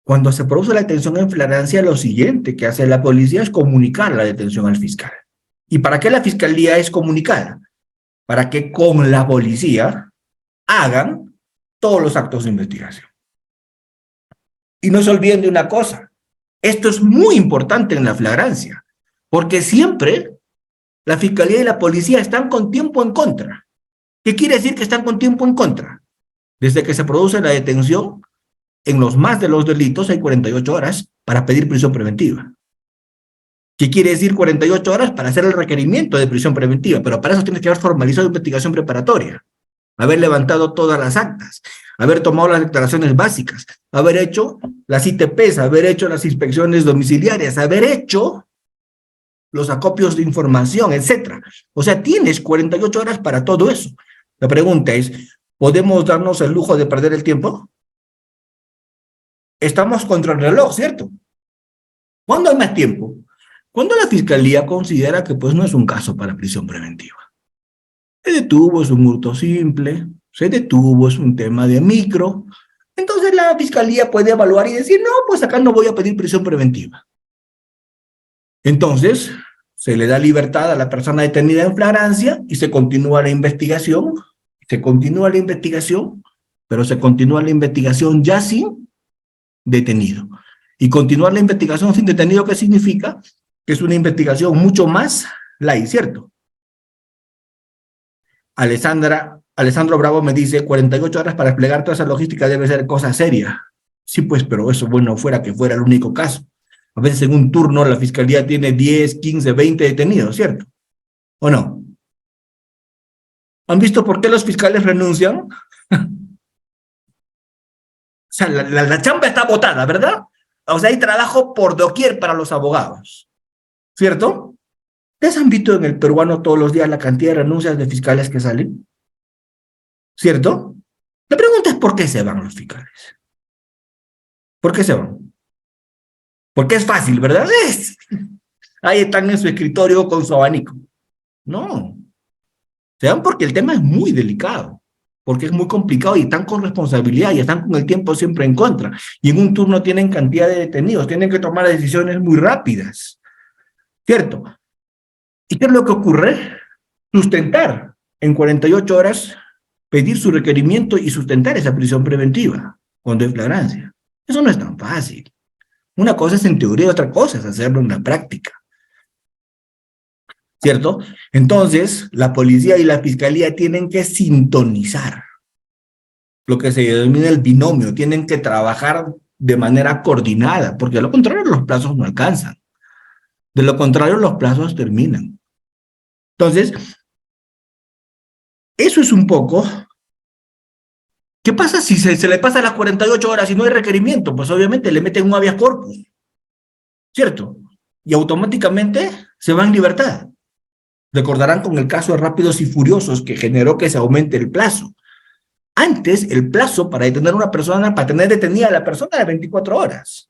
Cuando se produce la detención en flagrancia, lo siguiente que hace la policía es comunicar la detención al fiscal. ¿Y para qué la fiscalía es comunicada? Para que con la policía hagan todos los actos de investigación. Y no se olviden de una cosa, esto es muy importante en la flagrancia, porque siempre la fiscalía y la policía están con tiempo en contra. ¿Qué quiere decir que están con tiempo en contra? Desde que se produce la detención, en los más de los delitos hay 48 horas para pedir prisión preventiva. ¿Qué quiere decir 48 horas? Para hacer el requerimiento de prisión preventiva, pero para eso tienes que haber formalizado investigación preparatoria, haber levantado todas las actas, haber tomado las declaraciones básicas, haber hecho las ITPs, haber hecho las inspecciones domiciliarias, haber hecho los acopios de información, etcétera. O sea, tienes 48 horas para todo eso. La pregunta es, ¿podemos darnos el lujo de perder el tiempo? Estamos contra el reloj, ¿cierto? ¿Cuándo hay más tiempo? Cuando la fiscalía considera que pues no es un caso para prisión preventiva. Se detuvo, es un hurto simple, se detuvo, es un tema de micro. Entonces la fiscalía puede evaluar y decir, no, pues acá no voy a pedir prisión preventiva. Entonces, se le da libertad a la persona detenida en flagrancia y se continúa la investigación, pero se continúa la investigación ya sin detenido. Y continuar la investigación sin detenido, ¿qué significa? Que es una investigación mucho más light, ¿cierto? Alessandro Bravo me dice, 48 horas para desplegar toda esa logística debe ser cosa seria. Sí, pues, pero eso, bueno, fuera que fuera el único caso. A veces en un turno la fiscalía tiene 10, 15, 20 detenidos, ¿cierto? ¿O no? ¿Han visto por qué los fiscales renuncian? O sea, la chamba está botada, ¿verdad? O sea, hay trabajo por doquier para los abogados, ¿cierto? ¿Ustedes han visto en el peruano todos los días la cantidad de renuncias de fiscales que salen? ¿Cierto? La pregunta es ¿por qué se van los fiscales? ¿Por qué se van? Porque es fácil, ¿verdad? Ahí están en su escritorio con su abanico. No. Se van porque el tema es muy delicado, porque es muy complicado y están con responsabilidad y están con el tiempo siempre en contra. Y en un turno tienen cantidad de detenidos, tienen que tomar decisiones muy rápidas. ¿Cierto? ¿Y qué es lo que ocurre? Sustentar en 48 horas, pedir su requerimiento y sustentar esa prisión preventiva cuando hay flagrancia. Eso no es tan fácil. Una cosa es en teoría, otra cosa es hacerlo en la práctica. ¿Cierto? Entonces, la policía y la fiscalía tienen que sintonizar lo que se denomina el binomio, tienen que trabajar de manera coordinada, porque de lo contrario los plazos no alcanzan. De lo contrario, los plazos terminan. Entonces, eso es un poco. ¿Qué pasa si se le pasa las 48 horas y no hay requerimiento? Pues obviamente le meten un habeas corpus, ¿cierto? Y automáticamente se va en libertad. Recordarán con el caso de Rápidos y Furiosos que generó que se aumente el plazo. Antes, el plazo para detener a una persona, para tener detenida a la persona era 24 horas.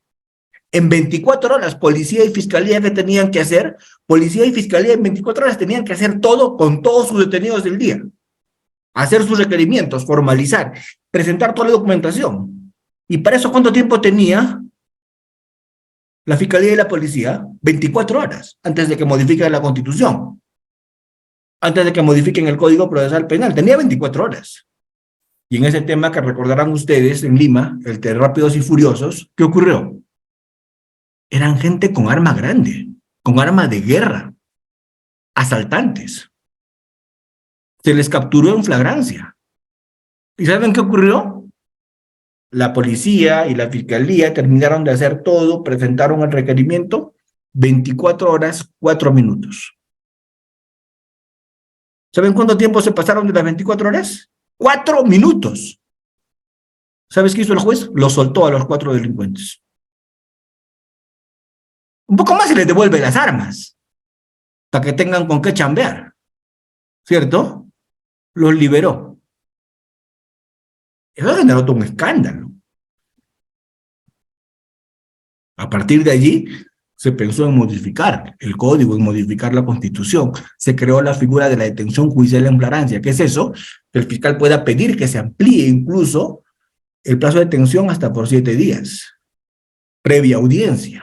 En 24 horas, policía y fiscalía, ¿qué tenían que hacer? Policía y fiscalía en 24 horas tenían que hacer todo con todos sus detenidos del día. Hacer sus requerimientos, formalizar, presentar toda la documentación. ¿Y para eso cuánto tiempo tenía la fiscalía y la policía? 24 horas, antes de que modifiquen la Constitución. Antes de que modifiquen el Código Procesal Penal. Tenía 24 horas. Y en ese tema que recordarán ustedes en Lima, el de Rápidos y Furiosos, ¿qué ocurrió? Eran gente con arma grande, con arma de guerra, asaltantes. Se les capturó en flagrancia. ¿Y saben qué ocurrió? La policía y la fiscalía terminaron de hacer todo, presentaron el requerimiento, 24 horas, 4 minutos. ¿Saben cuánto tiempo se pasaron de las 24 horas? 4 minutos. ¿Sabes qué hizo el juez? Los soltó a los 4 delincuentes. Un poco más y les devuelve las armas, para que tengan con qué chambear, ¿cierto? Los liberó. Eso generó todo un escándalo. A partir de allí, se pensó en modificar el código, en modificar la Constitución. Se creó la figura de la detención judicial en flagrancia. ¿Qué es eso? Que el fiscal pueda pedir que se amplíe incluso el plazo de detención hasta por 7 días, previa audiencia.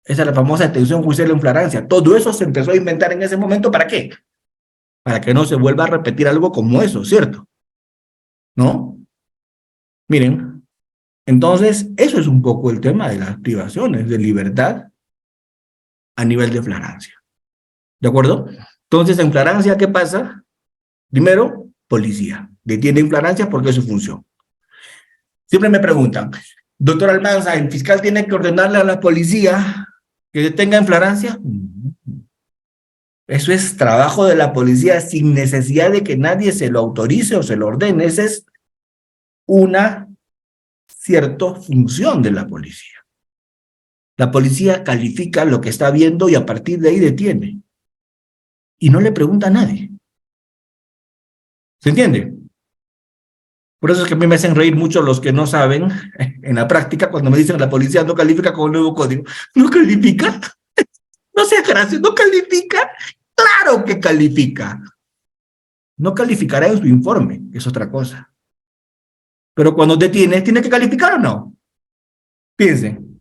Esa es la famosa detención judicial en flagrancia. Todo eso se empezó a inventar en ese momento, ¿para qué? Para que no se vuelva a repetir algo como eso, ¿cierto? ¿No? Miren, entonces, eso es un poco el tema de las privaciones de libertad a nivel de flagrancia. ¿De acuerdo? Entonces, en flagrancia, ¿qué pasa? Primero, policía. Detiene en flagrancia porque es su función. Siempre me preguntan, doctor Almanza, ¿el fiscal tiene que ordenarle a la policía que detenga en flagrancia? Eso es trabajo de la policía sin necesidad de que nadie se lo autorice o se lo ordene. Esa es una cierta función de la policía. La policía califica lo que está viendo y a partir de ahí detiene. Y no le pregunta a nadie. ¿Se entiende? Por eso es que a mí me hacen reír mucho los que no saben en la práctica cuando me dicen la policía no califica con el nuevo código. ¿No califica? No sea gracioso, ¿no califica? ¡Claro que califica! No calificará en su informe, es otra cosa. Pero cuando detiene, ¿tiene que calificar o no? Piensen.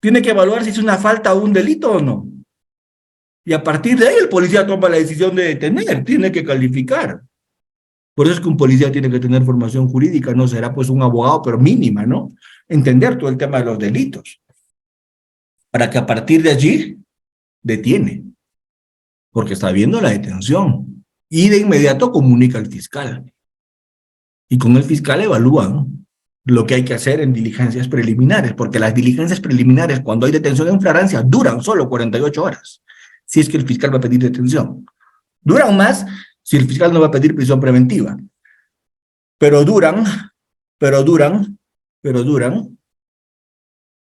Tiene que evaluar si es una falta o un delito o no. Y a partir de ahí el policía toma la decisión de detener, tiene que calificar. Por eso es que un policía tiene que tener formación jurídica, no será pues un abogado, pero mínima, ¿no? Entender todo el tema de los delitos. Para que a partir de allí detiene. Porque está viendo la detención. Y de inmediato comunica al fiscal. Y con el fiscal evalúan lo que hay que hacer en diligencias preliminares, porque las diligencias preliminares, cuando hay detención en flagrancia, duran solo 48 horas, si es que el fiscal va a pedir detención. Duran más si el fiscal no va a pedir prisión preventiva. Pero duran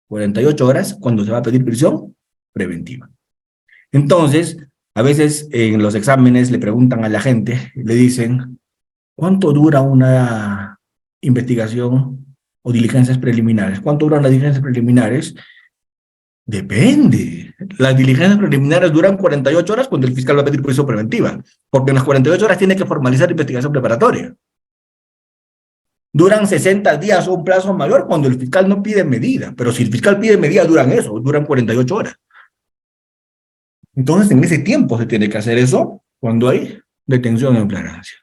48 horas cuando se va a pedir prisión preventiva. Entonces, a veces en los exámenes le preguntan a la gente, le dicen, ¿cuánto dura una investigación o diligencias preliminares? ¿Cuánto duran las diligencias preliminares? Depende. Las diligencias preliminares duran 48 horas cuando el fiscal va a pedir prisión preventiva, porque en las 48 horas tiene que formalizar la investigación preparatoria. Duran 60 días o un plazo mayor cuando el fiscal no pide medida, pero si el fiscal pide medida duran 48 horas. Entonces, en ese tiempo se tiene que hacer eso cuando hay detención en flagrancia.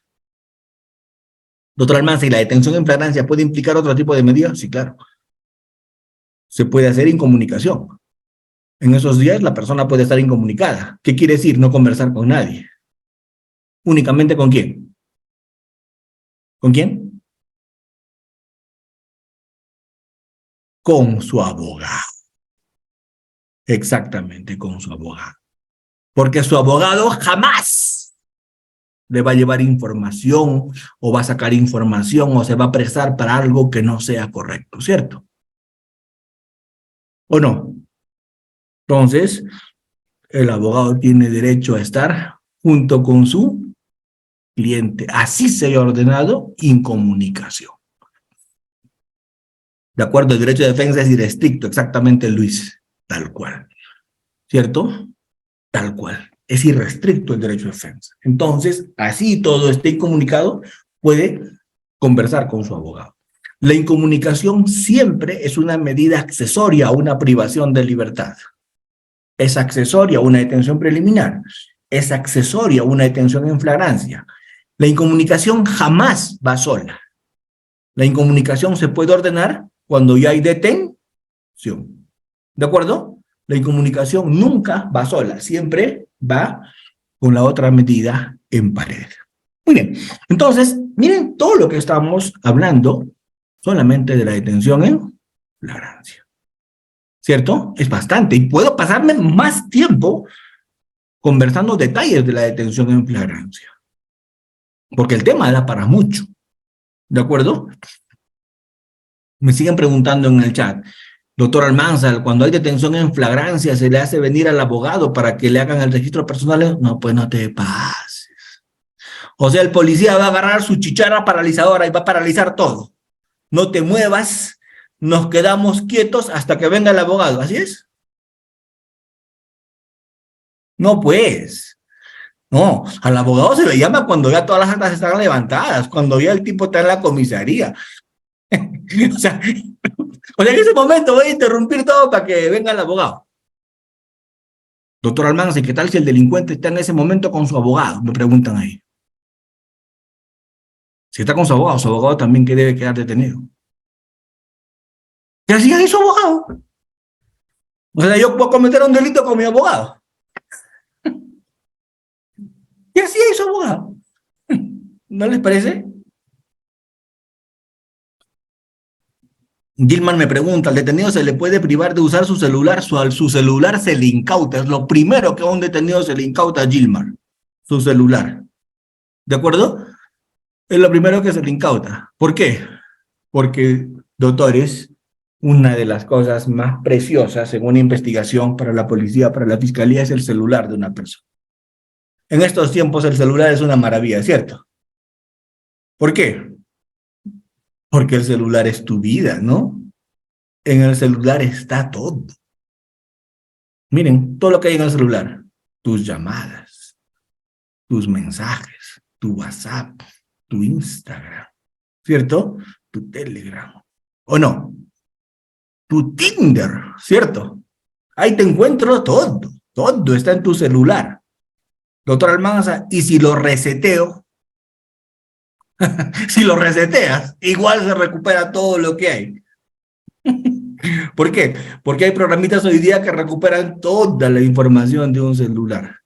Doctor Almanza, ¿y la detención en flagrancia puede implicar otro tipo de medidas? Sí, claro. Se puede hacer incomunicación. En esos días la persona puede estar incomunicada. ¿Qué quiere decir? No conversar con nadie. ¿Únicamente con quién? ¿Con quién? Con su abogado. Exactamente, con su abogado. Porque su abogado jamás le va a llevar información o va a sacar información o se va a prestar para algo que no sea correcto, ¿cierto? ¿O no? Entonces, el abogado tiene derecho a estar junto con su cliente. Así se ha ordenado incomunicación. De acuerdo, el derecho de defensa es irrestricto, exactamente, Luis, tal cual. ¿Cierto? Tal cual. Es irrestricto el derecho de defensa. Entonces, así todo esté incomunicado, puede conversar con su abogado. La incomunicación siempre es una medida accesoria a una privación de libertad. Es accesoria a una detención preliminar. Es accesoria a una detención en flagrancia. La incomunicación jamás va sola. La incomunicación se puede ordenar cuando ya hay detención. ¿De acuerdo? La incomunicación nunca va sola, siempre va con la otra medida en pared. Muy bien, entonces, miren todo lo que estamos hablando solamente de la detención en flagrancia. ¿Cierto? Es bastante, y puedo pasarme más tiempo conversando detalles de la detención en flagrancia, porque el tema da para mucho. ¿De acuerdo? Me siguen preguntando en el chat, doctor Almanzar, cuando hay detención en flagrancia, ¿se le hace venir al abogado para que le hagan el registro personal? No, pues no te pases. O sea, el policía va a agarrar su chicharra paralizadora y va a paralizar todo. No te muevas, nos quedamos quietos hasta que venga el abogado. ¿Así es? No, pues. No, al abogado se le llama cuando ya todas las actas están levantadas, cuando ya el tipo está en la comisaría. O sea, en ese momento voy a interrumpir todo para que venga el abogado. Doctor Almanza, ¿qué tal si el delincuente está en ese momento con su abogado? Me preguntan ahí. Si está con su abogado también que debe quedar detenido. ¿Qué hacía ahí su abogado? O sea, yo puedo cometer un delito con mi abogado. ¿Qué hacía ahí su abogado? ¿No les parece? Gilman me pregunta, ¿al detenido se le puede privar de usar su celular? Su celular se le incauta. Es lo primero que a un detenido se le incauta a Gilman. Su celular. ¿De acuerdo? Es lo primero que se le incauta. ¿Por qué? Porque, doctores, una de las cosas más preciosas en una investigación para la policía, para la fiscalía, es el celular de una persona. En estos tiempos el celular es una maravilla, ¿cierto? ¿Por qué? Porque el celular es tu vida, ¿no? En el celular está todo. Miren, todo lo que hay en el celular. Tus llamadas, tus mensajes, tu WhatsApp, tu Instagram, ¿cierto? Tu Telegram. ¿O no? Tu Tinder, ¿cierto? Ahí te encuentro todo. Todo está en tu celular. Doctor Almanza, y si lo reseteo, si lo reseteas, igual se recupera todo lo que hay. ¿Por qué? Porque hay programitas hoy día que recuperan toda la información de un celular.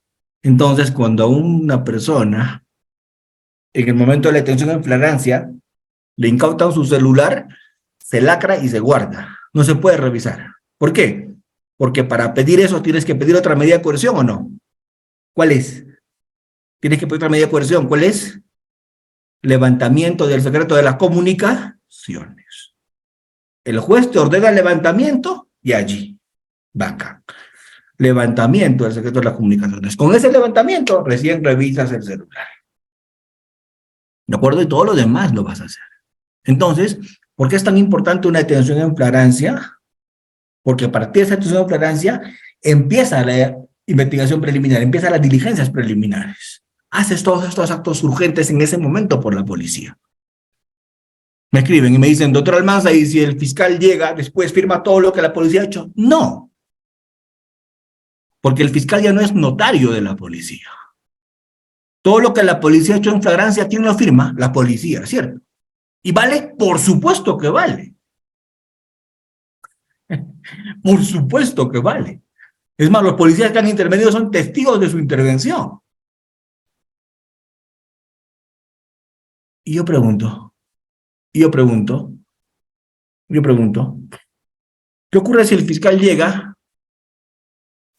Entonces, cuando a una persona, en el momento de la detención en flagrancia, le incautan su celular, se lacra y se guarda. No se puede revisar. ¿Por qué? Porque para pedir eso tienes que pedir otra medida de coerción, ¿o no? ¿Cuál es? Tienes que pedir otra medida de coerción. ¿Cuál es? Levantamiento del secreto de las comunicaciones. El juez te ordena el levantamiento y allí, vaca. Levantamiento del secreto de las comunicaciones. Con ese levantamiento recién revisas el celular. ¿De acuerdo? Y todo lo demás lo vas a hacer. Entonces, ¿por qué es tan importante una detención en flagrancia? Porque a partir de esa detención en flagrancia empieza la investigación preliminar, empiezan las diligencias preliminares. Haces todos estos actos urgentes en ese momento por la policía. Me escriben y me dicen, doctor Almanza, ¿y si el fiscal llega, después firma todo lo que la policía ha hecho? No, porque el fiscal ya no es notario de la policía. Todo lo que la policía ha hecho en flagrancia, ¿quién lo firma? La policía, ¿cierto? ¿Y vale? Por supuesto que vale. Por supuesto que vale. Es más, los policías que han intervenido son testigos de su intervención. Y yo pregunto, ¿qué ocurre si el fiscal llega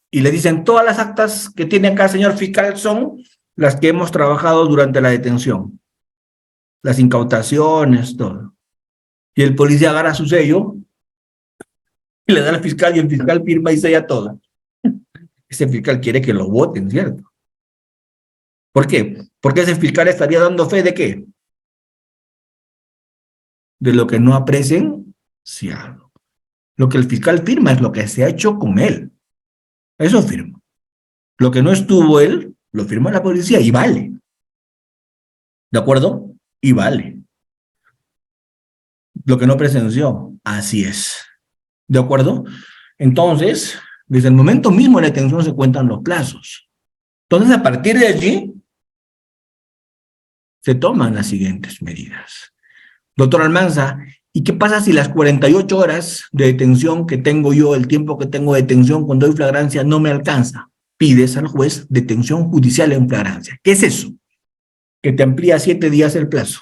y le dicen todas las actas que tiene acá, señor fiscal, son las que hemos trabajado durante la detención? Las incautaciones, todo. Y el policía agarra su sello y le da al fiscal y el fiscal firma y sella todo. Ese fiscal quiere que lo voten, ¿cierto? ¿Por qué? Porque ese fiscal estaría dando fe ¿de qué? De lo que no ha presenciado. Lo que el fiscal firma es lo que se ha hecho con él. Eso firma. Lo que no estuvo él, lo firma la policía y vale. ¿De acuerdo? Y vale. Lo que no presenció, así es. ¿De acuerdo? Entonces, desde el momento mismo de la detención se cuentan los plazos. Entonces, a partir de allí, se toman las siguientes medidas. Doctor Almanza, ¿y qué pasa si las 48 horas de detención que tengo yo, el tiempo que tengo de detención cuando doy flagrancia, no me alcanza? Pides al juez detención judicial en flagrancia. ¿Qué es eso? Que te amplía 7 días el plazo.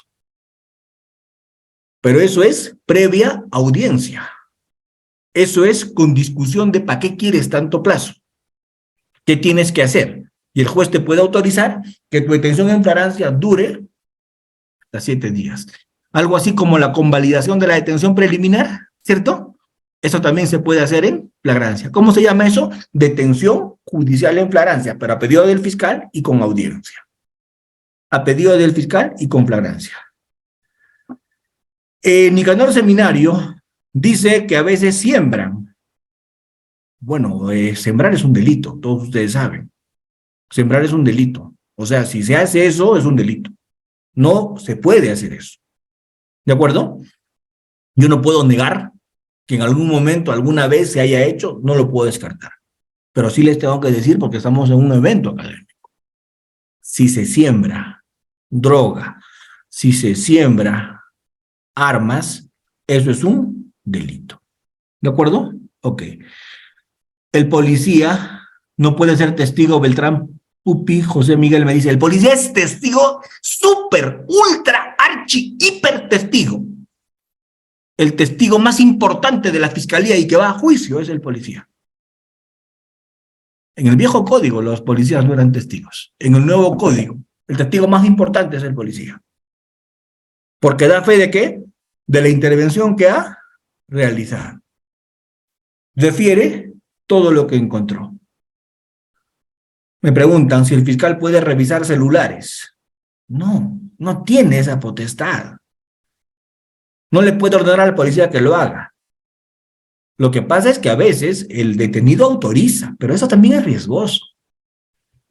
Pero eso es previa audiencia. Eso es con discusión de para qué quieres tanto plazo. ¿Qué tienes que hacer? Y el juez te puede autorizar que tu detención en flagrancia dure hasta 7 días. Algo así como la convalidación de la detención preliminar, ¿cierto? Eso también se puede hacer en flagrancia. ¿Cómo se llama eso? Detención judicial en flagrancia, pero a pedido del fiscal y con audiencia. A pedido del fiscal y con flagrancia. Nicanor Seminario dice que a veces siembran. Bueno, sembrar es un delito, todos ustedes saben. Sembrar es un delito. O sea, si se hace eso, es un delito. No se puede hacer eso. ¿De acuerdo? Yo no puedo negar que en algún momento, alguna vez se haya hecho, no lo puedo descartar. Pero sí les tengo que decir, porque estamos en un evento académico. Si se siembra droga, si se siembra armas, eso es un delito. ¿De acuerdo? Ok. El policía no puede ser testigo. Beltrán Pupi, José Miguel me dice, el policía es testigo súper, ultra, archi, hiper testigo. El testigo más importante de la fiscalía y que va a juicio es el policía. En el viejo código los policías no eran testigos. En el nuevo código, el testigo más importante es el policía. Porque da fe de ¿qué? De la intervención que ha realizado. Refiere todo lo que encontró. Me preguntan si el fiscal puede revisar celulares. No, no tiene esa potestad. No le puede ordenar al policía que lo haga. Lo que pasa es que a veces el detenido autoriza, pero eso también es riesgoso.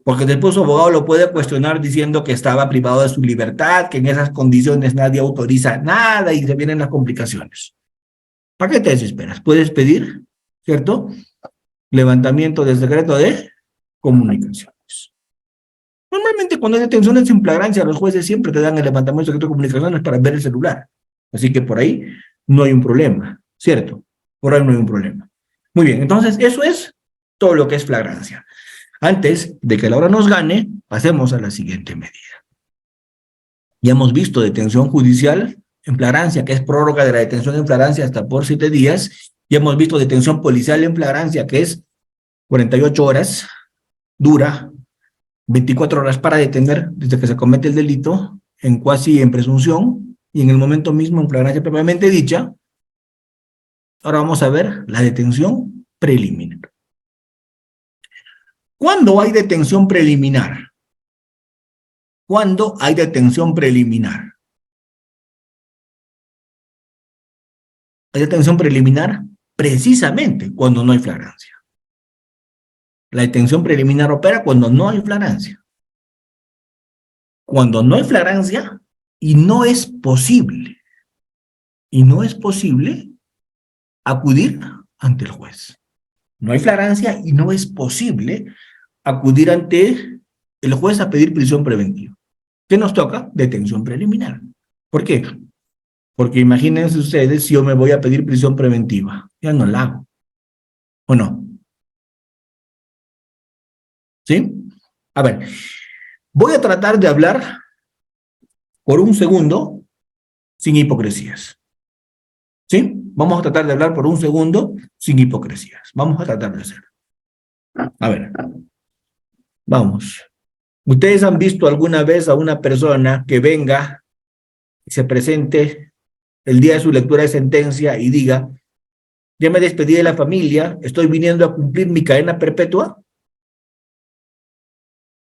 Porque después su abogado lo puede cuestionar diciendo que estaba privado de su libertad, que en esas condiciones nadie autoriza nada y se vienen las complicaciones. ¿Para qué te desesperas? Puedes pedir, ¿cierto? Levantamiento del secreto de comunicaciones. Normalmente cuando hay detenciones en flagrancia, los jueces siempre te dan el levantamiento del secreto de comunicaciones para ver el celular. Así que por ahí no hay un problema, ¿cierto? Por ahí no hay un problema. Muy bien, entonces eso es todo lo que es flagrancia. Antes de que la hora nos gane, pasemos a la siguiente medida. Ya hemos visto detención judicial en flagrancia, que es prórroga de la detención en flagrancia hasta por 7 días. Ya hemos visto detención policial en flagrancia, que es 48 horas, dura 24 horas para detener desde que se comete el delito, en cuasi en presunción, y en el momento mismo en flagrancia propiamente dicha. Ahora vamos a ver la detención preliminar. ¿Cuándo hay detención preliminar? ¿Cuándo hay detención preliminar? Hay detención preliminar precisamente cuando no hay flagrancia. La detención preliminar opera cuando no hay flagrancia. Cuando no hay flagrancia y no es posible acudir ante el juez. No hay flagrancia y no es posible acudir ante el juez a pedir prisión preventiva. ¿Qué nos toca? Detención preliminar. ¿Por qué? Porque imagínense ustedes si yo me voy a pedir prisión preventiva. Ya no la hago. ¿O no? ¿Sí? A ver, voy a tratar de hablar por un segundo sin hipocresías. ¿Sí? Vamos a tratar de hablar por un segundo sin hipocresías. Vamos a tratar de hacerlo. A ver, vamos. ¿Ustedes han visto alguna vez a una persona que venga y se presente el día de su lectura de sentencia y diga, ya me despedí de la familia, estoy viniendo a cumplir mi cadena perpetua?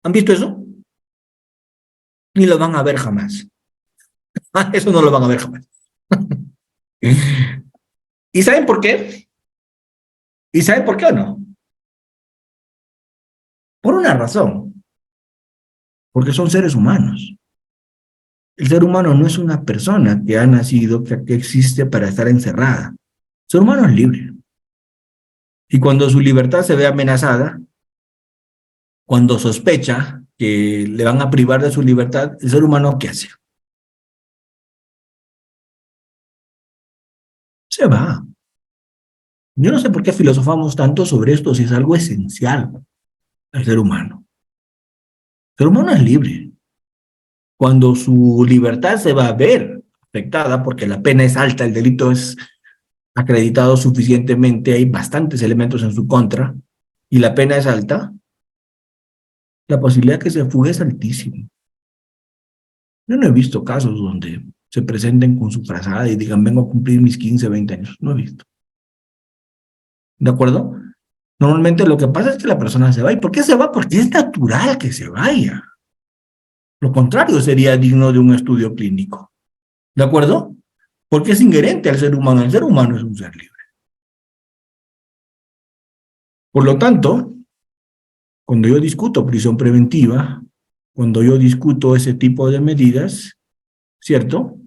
¿Han visto eso? Ni lo van a ver jamás. Eso no lo van a ver jamás. ¿Y saben por qué? ¿Y saben por qué o no? Por una razón. Porque son seres humanos. El ser humano no es una persona que ha nacido, que existe para estar encerrada. El ser humano es libre. Y cuando su libertad se ve amenazada, cuando sospecha que le van a privar de su libertad, el ser humano, ¿qué hace? Se va. Yo no sé por qué filosofamos tanto sobre esto si es algo esencial al ser humano. El ser humano es libre. Cuando su libertad se va a ver afectada porque la pena es alta, el delito es acreditado suficientemente, hay bastantes elementos en su contra, y la pena es alta, la posibilidad de que se fugue es altísima. Yo no he visto casos donde se presenten con su frazada y digan, vengo a cumplir mis 15, 20 años. No he visto. ¿De acuerdo? Normalmente lo que pasa es que la persona se va. ¿Y por qué se va? Porque es natural que se vaya. Lo contrario sería digno de un estudio clínico. ¿De acuerdo? Porque es inherente al ser humano. El ser humano es un ser libre. Por lo tanto, cuando yo discuto prisión preventiva, cuando yo discuto ese tipo de medidas, ¿cierto?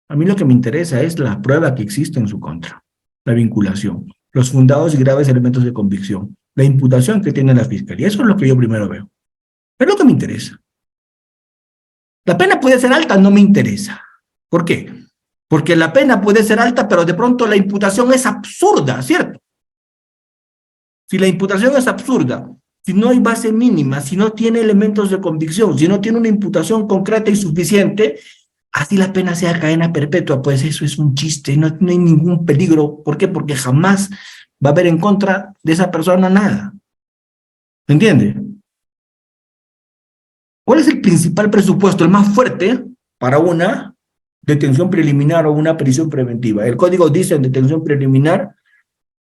A mí lo que me interesa es la prueba que existe en su contra, la vinculación, los fundados y graves elementos de convicción, la imputación que tiene la fiscalía. Eso es lo que yo primero veo. Es lo que me interesa. La pena puede ser alta, no me interesa. ¿Por qué? Porque la pena puede ser alta, pero de pronto la imputación es absurda, ¿cierto? Si la imputación es absurda, si no hay base mínima, si no tiene elementos de convicción, si no tiene una imputación concreta y suficiente, así la pena sea cadena perpetua, pues eso es un chiste, no, no hay ningún peligro. ¿Por qué? Porque jamás va a haber en contra de esa persona nada. ¿Me entiende? ¿Cuál es el principal presupuesto, el más fuerte para una detención preliminar o una prisión preventiva? El código dice en detención preliminar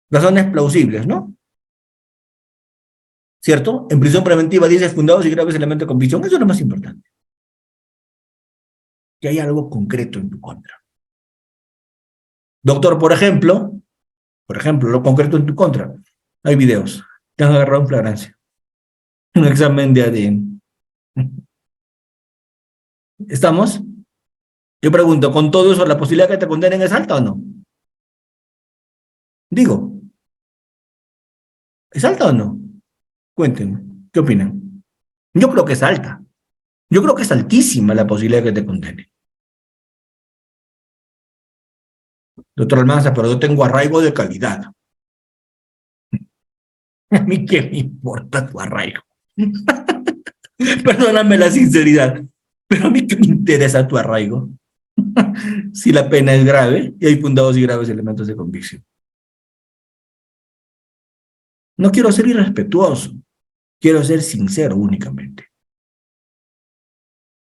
razones plausibles, ¿no? ¿Cierto? En prisión preventiva dice fundados y graves elementos de convicción. Eso es lo más importante. Que hay algo concreto en tu contra. Doctor, por ejemplo, lo concreto en tu contra. Hay videos. Te han agarrado en flagrancia. Un examen de ADN. ¿Estamos? Yo pregunto, ¿con todo eso la posibilidad que te condenen es alta o no? Digo, ¿es alta o no? Cuéntenme, ¿qué opinan? Yo creo que es alta. Yo creo que es altísima la posibilidad de que te condenen. Doctor Almanza, pero yo tengo arraigo de calidad. A mí qué me importa tu arraigo. Perdóname la sinceridad, pero a mí qué me interesa tu arraigo. Si la pena es grave y hay fundados y graves elementos de convicción. No quiero ser irrespetuoso, quiero ser sincero únicamente.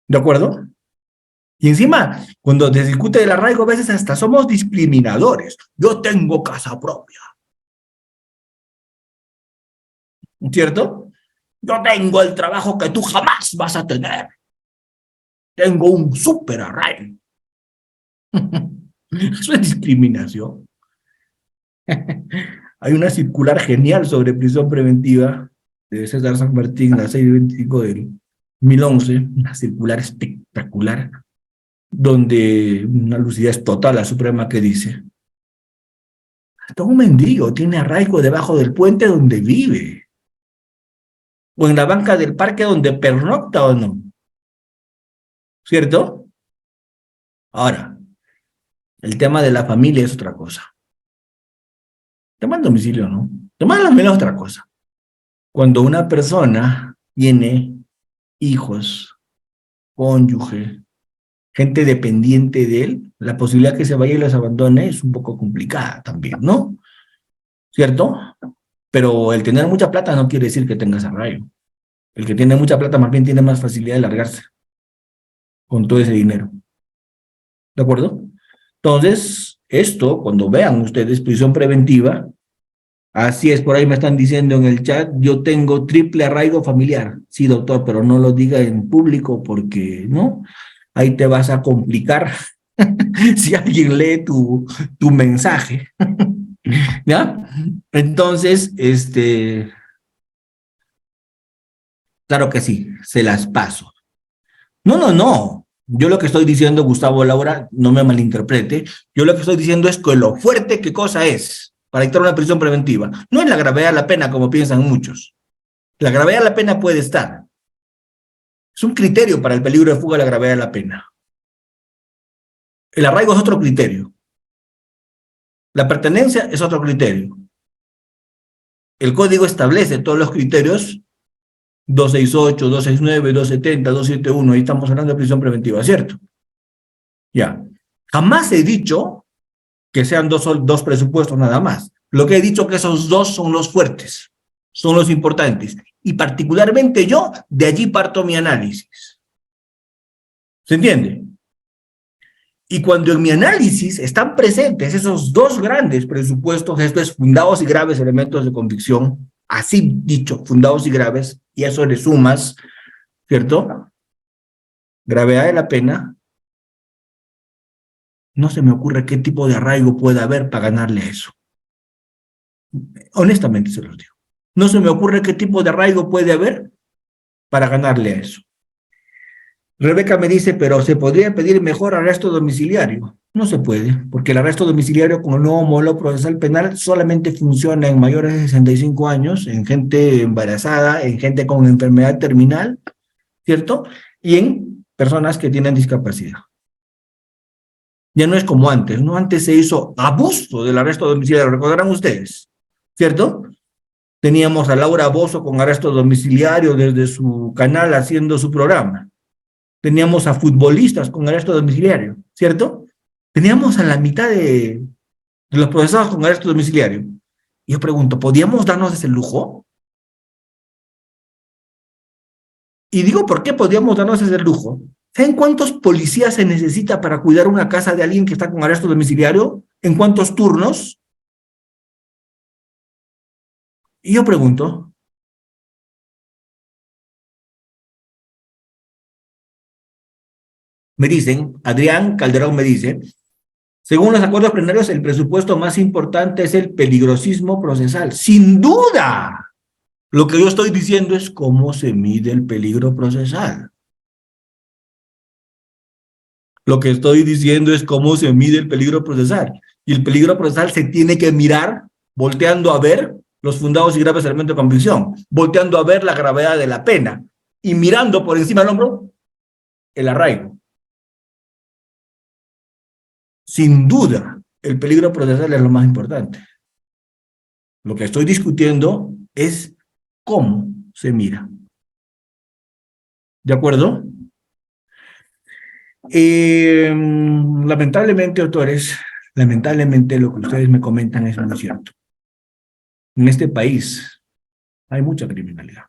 ¿De acuerdo? Y encima, cuando se discute del arraigo, a veces hasta somos discriminadores. Yo tengo casa propia, ¿cierto? Yo tengo el trabajo que tú jamás vas a tener. Tengo un súper arraigo. Eso es discriminación. Hay una circular genial sobre prisión preventiva de César San Martín, la 625 del 2011, una circular espectacular, donde una lucidez total, la Suprema, que dice, todo un mendigo tiene arraigo debajo del puente donde vive, o en la banca del parque donde pernocta o no, ¿cierto? Ahora, el tema de la familia es otra cosa. El tema del domicilio, ¿no? El tema de la familia es otra cosa. Cuando una persona tiene hijos, cónyuge, gente dependiente de él, la posibilidad que se vaya y los abandone es un poco complicada también, ¿no? ¿Cierto? Pero el tener mucha plata no quiere decir que tengas arraigo. El que tiene mucha plata más bien tiene más facilidad de largarse con todo ese dinero. ¿De acuerdo? Entonces, esto, cuando vean ustedes prisión preventiva, así es, por ahí me están diciendo en el chat, yo tengo triple arraigo familiar. Sí, doctor, pero no lo diga en público porque, ¿no? Ahí te vas a complicar si alguien lee tu mensaje. ¿Ya? Entonces, claro que sí, se las paso. No, no, no. Yo lo que estoy diciendo, Gustavo Laura, no me malinterprete, yo lo que estoy diciendo es que lo fuerte qué cosa es para dictar una prisión preventiva. No es la gravedad de la pena como piensan muchos. La gravedad de la pena puede estar, Es un criterio para el peligro de fuga y la gravedad de la pena. El arraigo es otro criterio. La pertenencia es otro criterio. El código establece todos los criterios 268, 269, 270, 271. Ahí estamos hablando de prisión preventiva, ¿cierto? Ya. Jamás he dicho que sean dos presupuestos nada más. Lo que he dicho es que esos dos son los fuertes, son los importantes. Y particularmente yo, de allí parto mi análisis. ¿Se entiende? Y cuando en mi análisis están presentes esos dos grandes presupuestos, estos fundados y graves elementos de convicción, así dicho, fundados y graves, y a eso le sumas, ¿cierto? Gravedad de la pena, no se me ocurre qué tipo de arraigo puede haber para ganarle a eso. Honestamente se los digo. No se me ocurre qué tipo de arraigo puede haber para ganarle a eso. Rebeca me dice, pero ¿se podría pedir mejor arresto domiciliario? No se puede, porque el arresto domiciliario con el nuevo modelo procesal penal solamente funciona en mayores de 65 años, en gente embarazada, en gente con enfermedad terminal, ¿cierto? Y en personas que tienen discapacidad. Ya no es como antes, ¿no? Antes se hizo abuso del arresto domiciliario, recordarán ustedes, ¿cierto? Teníamos a Laura Bozzo con arresto domiciliario desde su canal haciendo su programa. Teníamos a futbolistas con arresto domiciliario, ¿cierto? Teníamos a la mitad de los procesados con arresto domiciliario. Y yo pregunto, ¿podíamos darnos ese lujo? Y digo, ¿por qué podíamos darnos ese lujo? ¿Saben cuántos policías se necesita para cuidar una casa de alguien que está con arresto domiciliario? ¿En cuántos turnos? Y yo pregunto, me dicen, Adrián Calderón me dice, según los acuerdos plenarios, el presupuesto más importante es el peligrosismo procesal. ¡Sin duda! Lo que yo estoy diciendo es cómo se mide el peligro procesal. Lo que estoy diciendo es cómo se mide el peligro procesal. Y el peligro procesal se tiene que mirar volteando a ver los fundados y graves elementos de convicción, volteando a ver la gravedad de la pena y mirando por encima del hombro el arraigo. Sin duda, el peligro procesal es lo más importante. Lo que estoy discutiendo es cómo se mira. ¿De acuerdo? Lamentablemente, autores, lamentablemente lo que ustedes me comentan es muy cierto. En este país hay mucha criminalidad.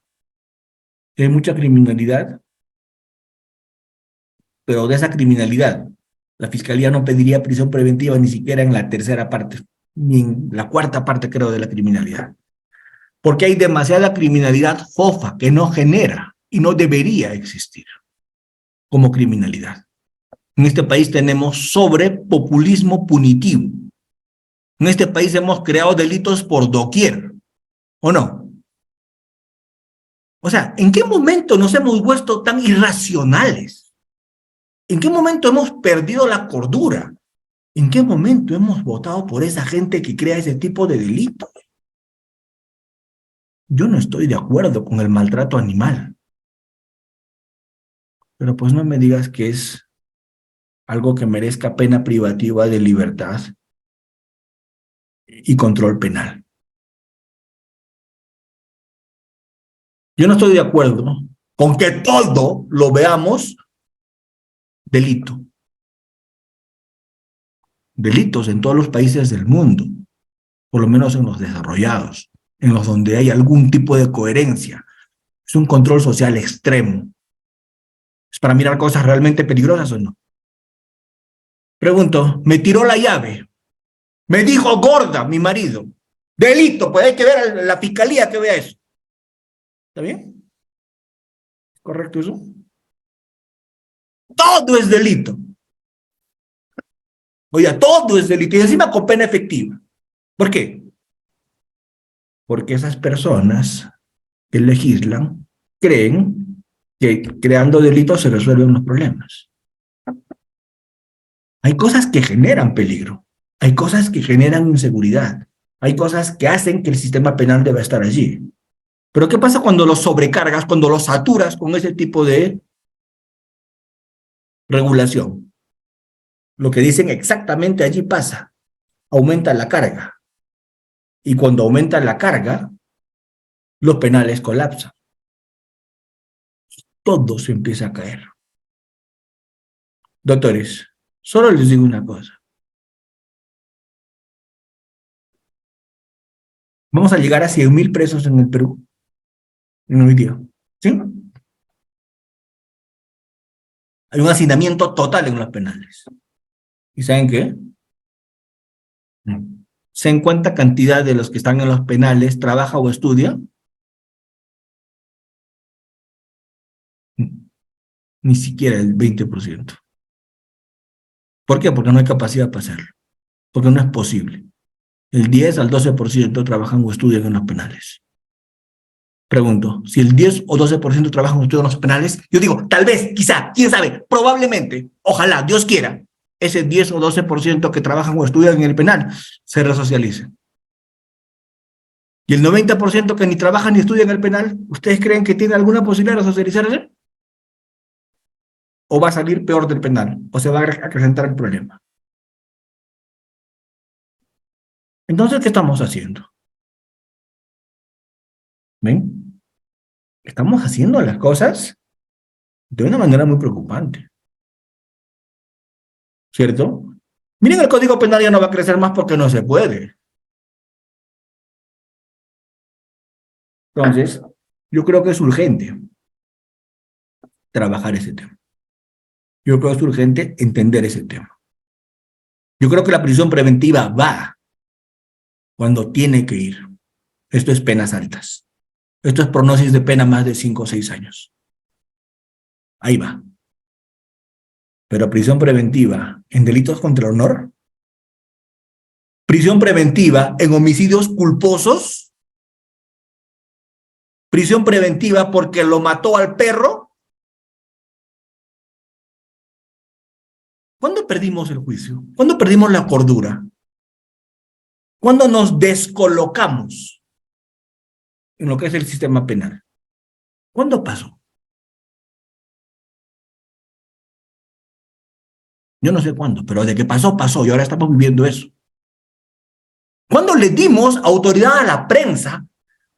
Hay mucha criminalidad, pero de esa criminalidad, la Fiscalía no pediría prisión preventiva ni siquiera en la tercera parte, ni en la cuarta parte, creo, de la criminalidad. Porque hay demasiada criminalidad fofa que no genera y no debería existir como criminalidad. En este país tenemos sobrepopulismo punitivo. En este país hemos creado delitos por doquier, ¿o no? O sea, ¿en qué momento nos hemos vuelto tan irracionales? ¿En qué momento hemos perdido la cordura? ¿En qué momento hemos votado por esa gente que crea ese tipo de delitos? Yo no estoy de acuerdo con el maltrato animal. Pero pues no me digas que es algo que merezca pena privativa de libertad y control penal. Yo no estoy de acuerdo con que todo lo veamos delito. Delitos en todos los países del mundo, por lo menos en los desarrollados, en los donde hay algún tipo de coherencia. Es un control social extremo. ¿Es para mirar cosas realmente peligrosas o no? Pregunto, me tiró la llave. Me dijo gorda mi marido. Delito, pues hay que ver a la fiscalía que vea eso. ¿Está bien? ¿Correcto eso? Todo es delito. Oye, todo es delito. Y encima con pena efectiva. ¿Por qué? Porque esas personas que legislan creen que creando delitos se resuelven los problemas. Hay cosas que generan peligro. Hay cosas que generan inseguridad. Hay cosas que hacen que el sistema penal deba estar allí. Pero ¿qué pasa cuando los sobrecargas, cuando los saturas con ese tipo de regulación. Lo que dicen exactamente allí pasa. Aumenta la carga. Y cuando aumenta la carga, los penales colapsan. Todo se empieza a caer. Doctores, solo les digo una cosa. Vamos a llegar a 100.000 presos en el Perú en hoy día. ¿Sí? Hay un hacinamiento total en los penales. ¿Y saben qué? ¿Saben cuánta cantidad de los que están en los penales trabaja o estudia? Ni siquiera el 20%. ¿Por qué? Porque no hay capacidad para hacerlo. Porque no es posible. El 10 al 12% trabajan o estudian en los penales. Pregunto, si el 10 o 12% trabajan o estudian en los penales, yo digo, tal vez, quizá, quién sabe, probablemente, ojalá, Dios quiera, ese 10 o 12% que trabajan o estudian en el penal se resocialice. Y el 90% que ni trabajan ni estudian en el penal, ¿ustedes creen que tiene alguna posibilidad de resocializarse? ¿O va a salir peor del penal? ¿O se va a acrecentar el problema? Entonces, ¿qué estamos haciendo? ¿Ven? Estamos haciendo las cosas de una manera muy preocupante. ¿Cierto? Miren, el Código Penal ya no va a crecer más porque no se puede. Entonces, yo creo que es urgente trabajar ese tema. Yo creo que es urgente entender ese tema. Yo creo que la prisión preventiva va cuando tiene que ir. Esto es penas altas. Esto es prognosis de pena más de 5 o 6 años. Ahí va. Pero prisión preventiva en delitos contra el honor, prisión preventiva en homicidios culposos, prisión preventiva porque lo mató al perro. ¿Cuándo perdimos el juicio? ¿Cuándo perdimos la cordura? ¿Cuándo nos descolocamos en lo que es el sistema penal? ¿Cuándo pasó? Yo no sé cuándo, pero de que pasó, pasó, y ahora estamos viviendo eso. ¿Cuándo le dimos autoridad a la prensa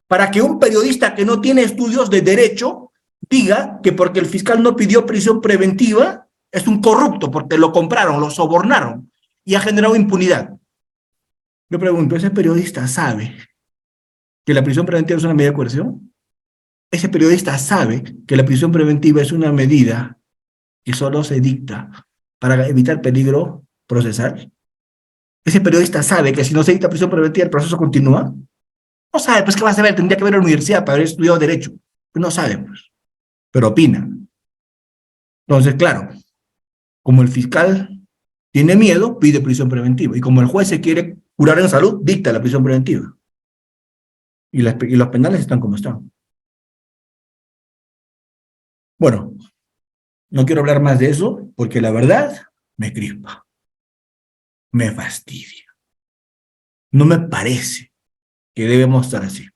para que un periodista que no tiene estudios de derecho diga que porque el fiscal no pidió prisión preventiva es un corrupto, porque lo compraron, lo sobornaron y ha generado impunidad? Yo pregunto, ¿ese periodista sabe que la prisión preventiva es una medida de coerción? ¿Ese periodista sabe que la prisión preventiva es una medida que solo se dicta para evitar peligro procesal? ¿Ese periodista sabe que si no se dicta prisión preventiva el proceso continúa? No sabe, pues ¿qué va a saber? Tendría que ver a la universidad para haber estudiado Derecho. Pues no sabe, pues, pero opina. Entonces, claro, como el fiscal tiene miedo, pide prisión preventiva. Y como el juez se quiere curar en salud, dicta la prisión preventiva. Y los penales están como están. Bueno, no quiero hablar más de eso porque la verdad me crispa, me fastidia. No me parece que debemos estar así.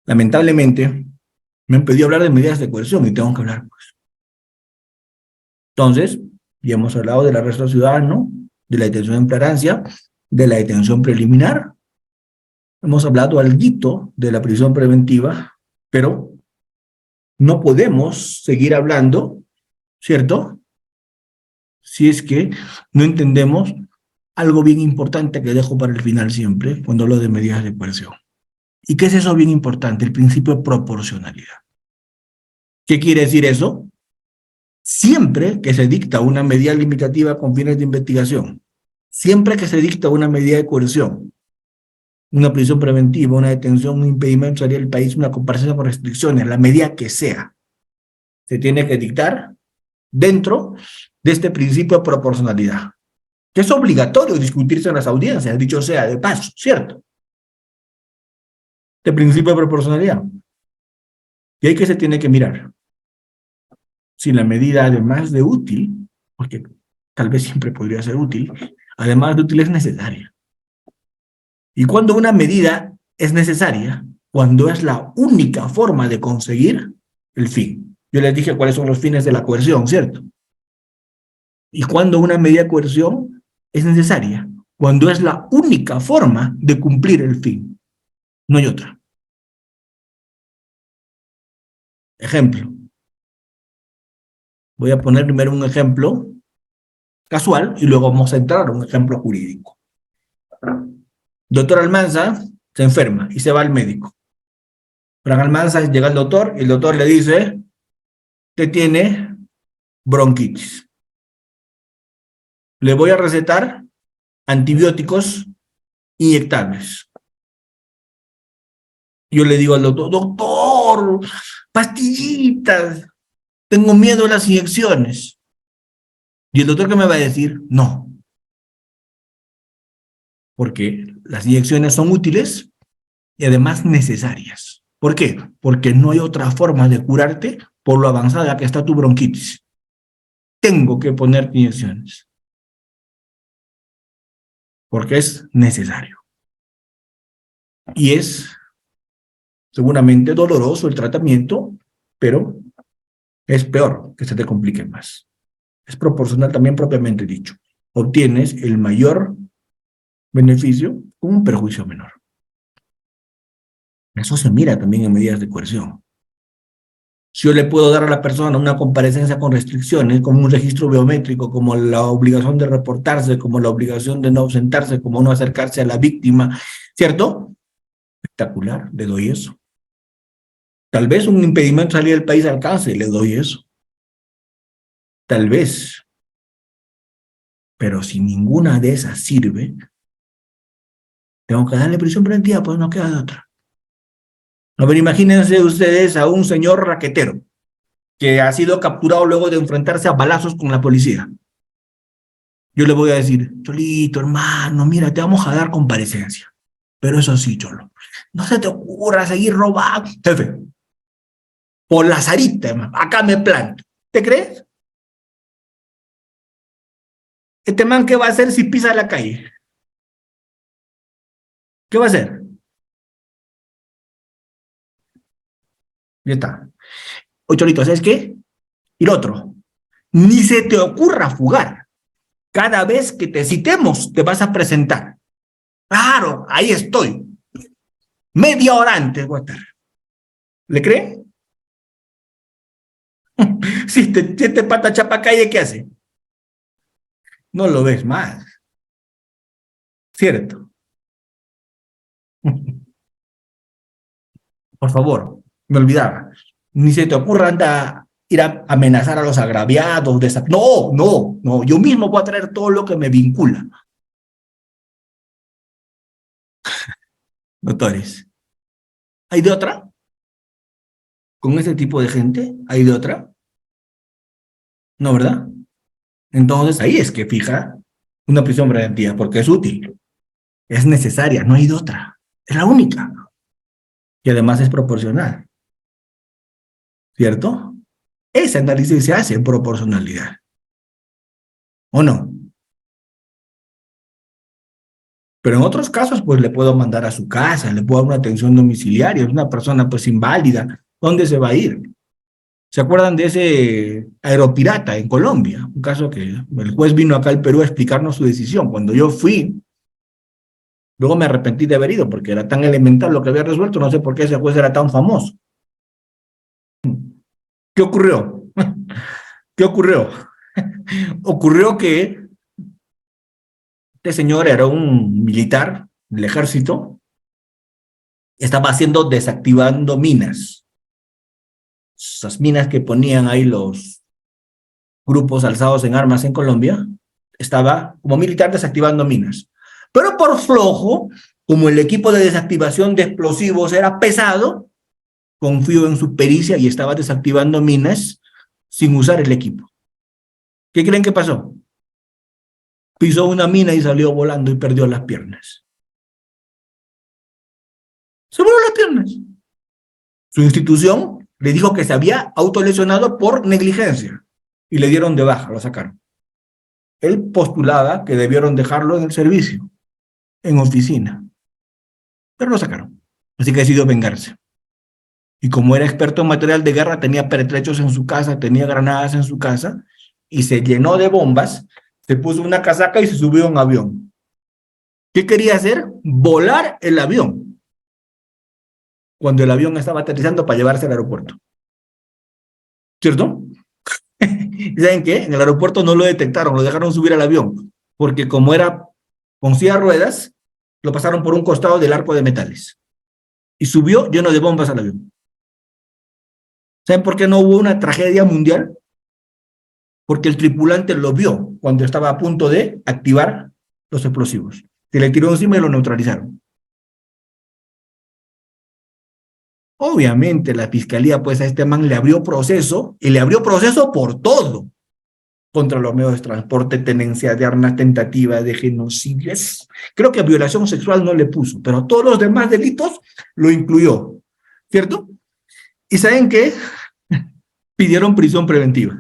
Lamentablemente, me han pedido hablar de medidas de coerción y tengo que hablar, pues. Entonces, ya hemos hablado del arresto ciudadano, de la detención en flagrancia, de la detención preliminar. Hemos hablado alguito de la prisión preventiva, pero no podemos seguir hablando, ¿cierto? Si es que no entendemos algo bien importante que dejo para el final siempre, cuando hablo de medidas de coerción. ¿Y qué es eso bien importante? El principio de proporcionalidad. ¿Qué quiere decir eso? Siempre que se dicta una medida limitativa con fines de investigación, siempre que se dicta una medida de coerción, una prisión preventiva, una detención, un impedimento de salir del país, una comparación con restricciones, la medida que sea, se tiene que dictar dentro de este principio de proporcionalidad, que es obligatorio discutirse en las audiencias, dicho sea de paso, ¿cierto? Este principio de proporcionalidad. Y ahí que se tiene que mirar. Si la medida, además de útil, porque tal vez siempre podría ser útil, además de útil es necesaria. Y cuando una medida es necesaria, cuando es la única forma de conseguir el fin. Yo les dije cuáles son los fines de la coerción, ¿cierto? Y cuando una medida de coerción es necesaria, cuando es la única forma de cumplir el fin, no hay otra. Ejemplo. Voy a poner primero un ejemplo casual y luego vamos a entrar a un ejemplo jurídico. Doctor Almanza se enferma y se va al médico. Fran Almanza llega al doctor y el doctor le dice, usted tiene bronquitis. Le voy a recetar antibióticos inyectables. Yo le digo al doctor, doctor, pastillitas, tengo miedo a las inyecciones. Y el doctor, ¿qué me va a decir? No. Porque las inyecciones son útiles y además necesarias. ¿Por qué? Porque no hay otra forma de curarte por lo avanzada que está tu bronquitis. Tengo que poner inyecciones. Porque es necesario. Y es seguramente doloroso el tratamiento, pero es peor que se te complique más. Es proporcional también propiamente dicho. Obtienes el mayor beneficio con un perjuicio menor. Eso se mira también en medidas de coerción. Si yo le puedo dar a la persona una comparecencia con restricciones, como un registro biométrico, como la obligación de reportarse, como la obligación de no ausentarse, como no acercarse a la víctima, ¿cierto? Espectacular, le doy eso. Tal vez un impedimento de salir del país alcance, le doy eso. Tal vez. Pero si ninguna de esas sirve, tengo que darle prisión preventiva, pues no queda de otra. A ver, imagínense ustedes a un señor raquetero que ha sido capturado luego de enfrentarse a balazos con la policía. Yo le voy a decir, Cholito, hermano, mira, te vamos a dar comparecencia. Pero eso sí, Cholo, no se te ocurra seguir robando. Jefe, por la zarita, hermano, acá me planto. ¿Te crees? ¿Este man qué va a hacer si pisa la calle? ¿Qué va a hacer? Ya está. Oye, Cholito, ¿sabes qué? Y lo otro, ni se te ocurra fugar. Cada vez que te citemos, te vas a presentar. Claro, ahí estoy. Media hora antes voy a estar. ¿Le cree? Si te pata chapa calle, ¿qué hace? No lo ves más. ¿Cierto? Por favor, me olvidaba. Ni se te ocurra ir a amenazar a los agraviados. No, no, no. Yo mismo voy a traer todo lo que me vincula. Doctores, ¿hay de otra? ¿Con ese tipo de gente? ¿Hay de otra? No, ¿verdad? Entonces ahí es que fija una prisión preventiva, porque es útil, es necesaria, no hay de otra. Es la única. Y además es proporcional. ¿Cierto? Ese análisis se hace en proporcionalidad. ¿O no? Pero en otros casos, pues le puedo mandar a su casa, le puedo dar una atención domiciliaria, es una persona pues inválida, ¿dónde se va a ir? ¿Se acuerdan de ese aeropirata en Colombia? Un caso que el juez vino acá al Perú a explicarnos su decisión. Cuando yo fui, luego me arrepentí de haber ido porque era tan elemental lo que había resuelto, no sé por qué ese juez era tan famoso. ¿Qué ocurrió? ¿Qué ocurrió? Ocurrió que este señor era un militar del ejército, estaba haciendo desactivando minas. Esas minas que ponían ahí los grupos alzados en armas en Colombia, estaba como militar desactivando minas. Pero por flojo, como el equipo de desactivación de explosivos era pesado, confió en su pericia y estaba desactivando minas sin usar el equipo. ¿Qué creen que pasó? Pisó una mina y salió volando y perdió las piernas. Se voló las piernas. Su institución le dijo que se había autolesionado por negligencia y le dieron de baja, lo sacaron. Él postulaba que debieron dejarlo en el servicio, en oficina, pero lo sacaron. Así que decidió vengarse. Y como era experto en material de guerra, tenía pertrechos en su casa, tenía granadas en su casa, y se llenó de bombas, se puso una casaca y se subió a un avión. ¿Qué quería hacer? Volar el avión, cuando el avión estaba aterrizando para llevarse al aeropuerto. ¿Cierto? ¿Y saben qué? En el aeropuerto no lo detectaron, lo dejaron subir al avión, porque como era con silla de ruedas, lo pasaron por un costado del arco de metales. Y subió lleno de bombas al avión. ¿Saben por qué no hubo una tragedia mundial? Porque el tripulante lo vio cuando estaba a punto de activar los explosivos. Se le tiró encima y lo neutralizaron. Obviamente la fiscalía pues a este man le abrió proceso, y le abrió proceso por todo. Contra los medios de transporte, tenencia de armas, tentativa de genocidio. Creo que violación sexual no le puso, pero todos los demás delitos lo incluyó, ¿cierto? ¿Y saben qué? Pidieron prisión preventiva.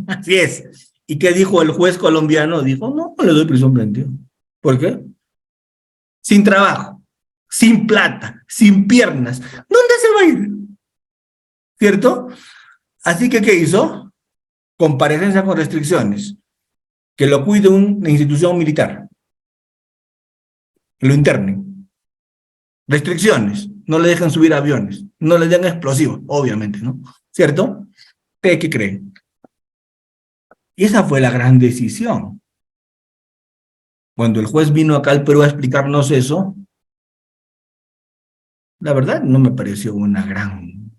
Así es. ¿Y qué dijo el juez colombiano? Dijo, no, no le doy prisión preventiva. ¿Por qué? Sin trabajo, sin plata, sin piernas. ¿Dónde se va a ir? ¿Cierto? Así que, ¿qué hizo? Comparecencia con restricciones. Que lo cuide una institución militar. Que lo internen. Restricciones. No le dejan subir aviones. No le den explosivos, obviamente, ¿no? ¿Cierto? ¿Qué creen? Y esa fue la gran decisión. Cuando el juez vino acá al Perú a explicarnos eso, la verdad no me pareció una gran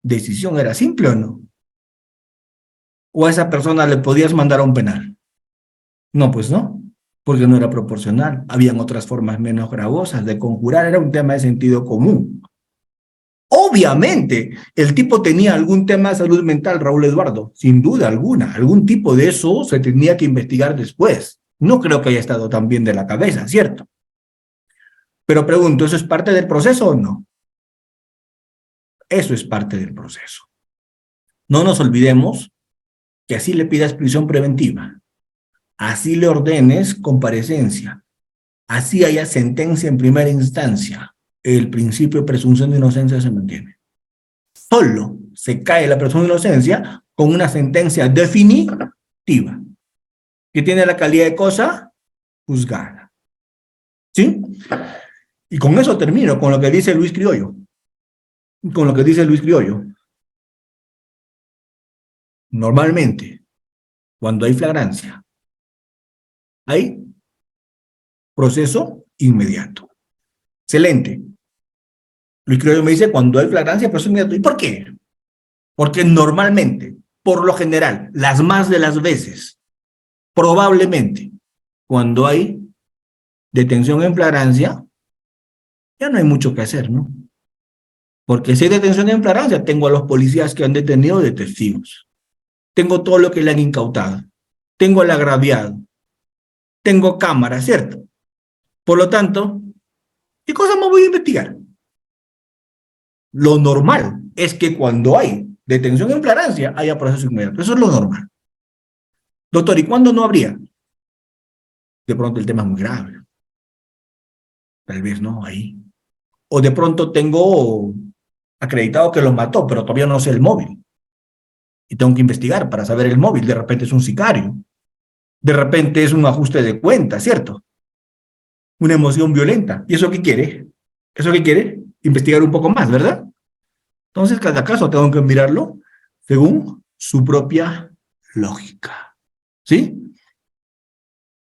decisión. ¿Era simple o no? ¿O a esa persona le podías mandar a un penal? No, pues no, porque no era proporcional. Habían otras formas menos gravosas de conjurar, era un tema de sentido común. Obviamente, el tipo tenía algún tema de salud mental, Raúl Eduardo, sin duda alguna. Algún tipo de eso se tenía que investigar después. No creo que haya estado tan bien de la cabeza, ¿cierto? Pero pregunto, ¿eso es parte del proceso o no? Eso es parte del proceso. No nos olvidemos que así le pidas prisión preventiva, así le ordenes comparecencia, así haya sentencia en primera instancia, el principio de presunción de inocencia se mantiene. Solo se cae la presunción de inocencia con una sentencia definitiva, que tiene la calidad de cosa juzgada. ¿Sí? Y con eso termino, con lo que dice Luis Criollo. Con lo que dice Luis Criollo. Normalmente, cuando hay flagrancia, hay proceso inmediato. Excelente. Luis Criollo me dice, cuando hay flagrancia, proceso inmediato. ¿Y por qué? Porque normalmente, por lo general, las más de las veces, probablemente, cuando hay detención en flagrancia, ya no hay mucho que hacer, ¿no? Porque si hay detención en flagrancia, tengo a los policías que han detenido de testigos. Tengo todo lo que le han incautado. Tengo al agraviado. Tengo cámaras, ¿cierto? Por lo tanto, ¿qué cosa más voy a investigar? Lo normal es que cuando hay detención en flagrancia, haya proceso inmediato. Eso es lo normal. Doctor, ¿y cuándo no habría? De pronto el tema es muy grave. Tal vez no, ahí. O de pronto tengo acreditado que lo mató, pero todavía no sé el móvil. Y tengo que investigar para saber el móvil. De repente es un sicario. De repente es un ajuste de cuenta, ¿cierto? Una emoción violenta. ¿Y eso qué quiere? ¿Eso qué quiere? Investigar un poco más, ¿verdad? Entonces, cada caso tengo que mirarlo según su propia lógica. ¿Sí?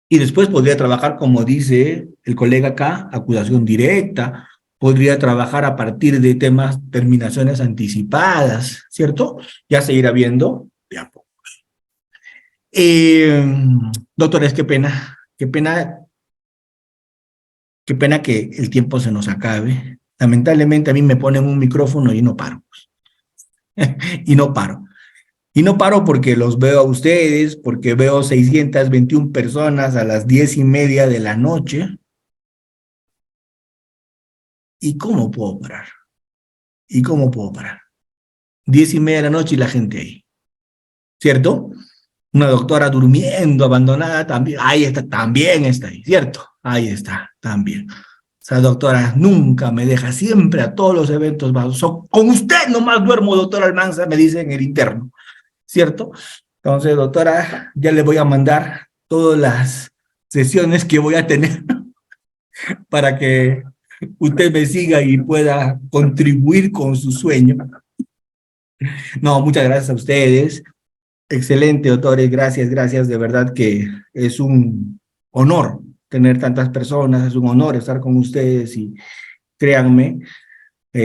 Y después podría trabajar, como dice el colega acá, acusación directa, podría trabajar a partir de temas, terminaciones anticipadas, ¿cierto? Ya se irá viendo de a poco. Doctores, qué pena que el tiempo se nos acabe. Lamentablemente a mí me ponen un micrófono y no paro. Y no paro. Y no paro porque los veo a ustedes, porque veo 621 personas a las 10:30 de la noche. ¿Y cómo puedo parar? ¿Y cómo puedo parar? 10:30 de la noche y la gente ahí. ¿Cierto? Una doctora durmiendo, abandonada, también. Ahí está, también está ahí, ¿cierto? Ahí está, también. Esa doctora nunca me deja, siempre a todos los eventos va. Con usted nomás duermo, doctora Almanza, me dice en el interno, ¿cierto? Entonces, doctora, ya le voy a mandar todas las sesiones que voy a tener para que usted me siga y pueda contribuir con su sueño. No, muchas gracias a ustedes. Excelente, doctores, gracias, gracias. De verdad que es un honor tener tantas personas, es un honor estar con ustedes y créanme,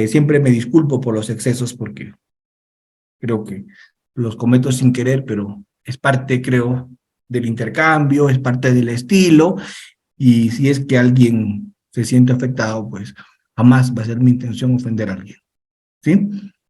siempre me disculpo por los excesos porque creo que los cometo sin querer, pero es parte, creo, del intercambio, es parte del estilo, y si es que alguien se siente afectado, pues jamás va a ser mi intención ofender a alguien, ¿sí?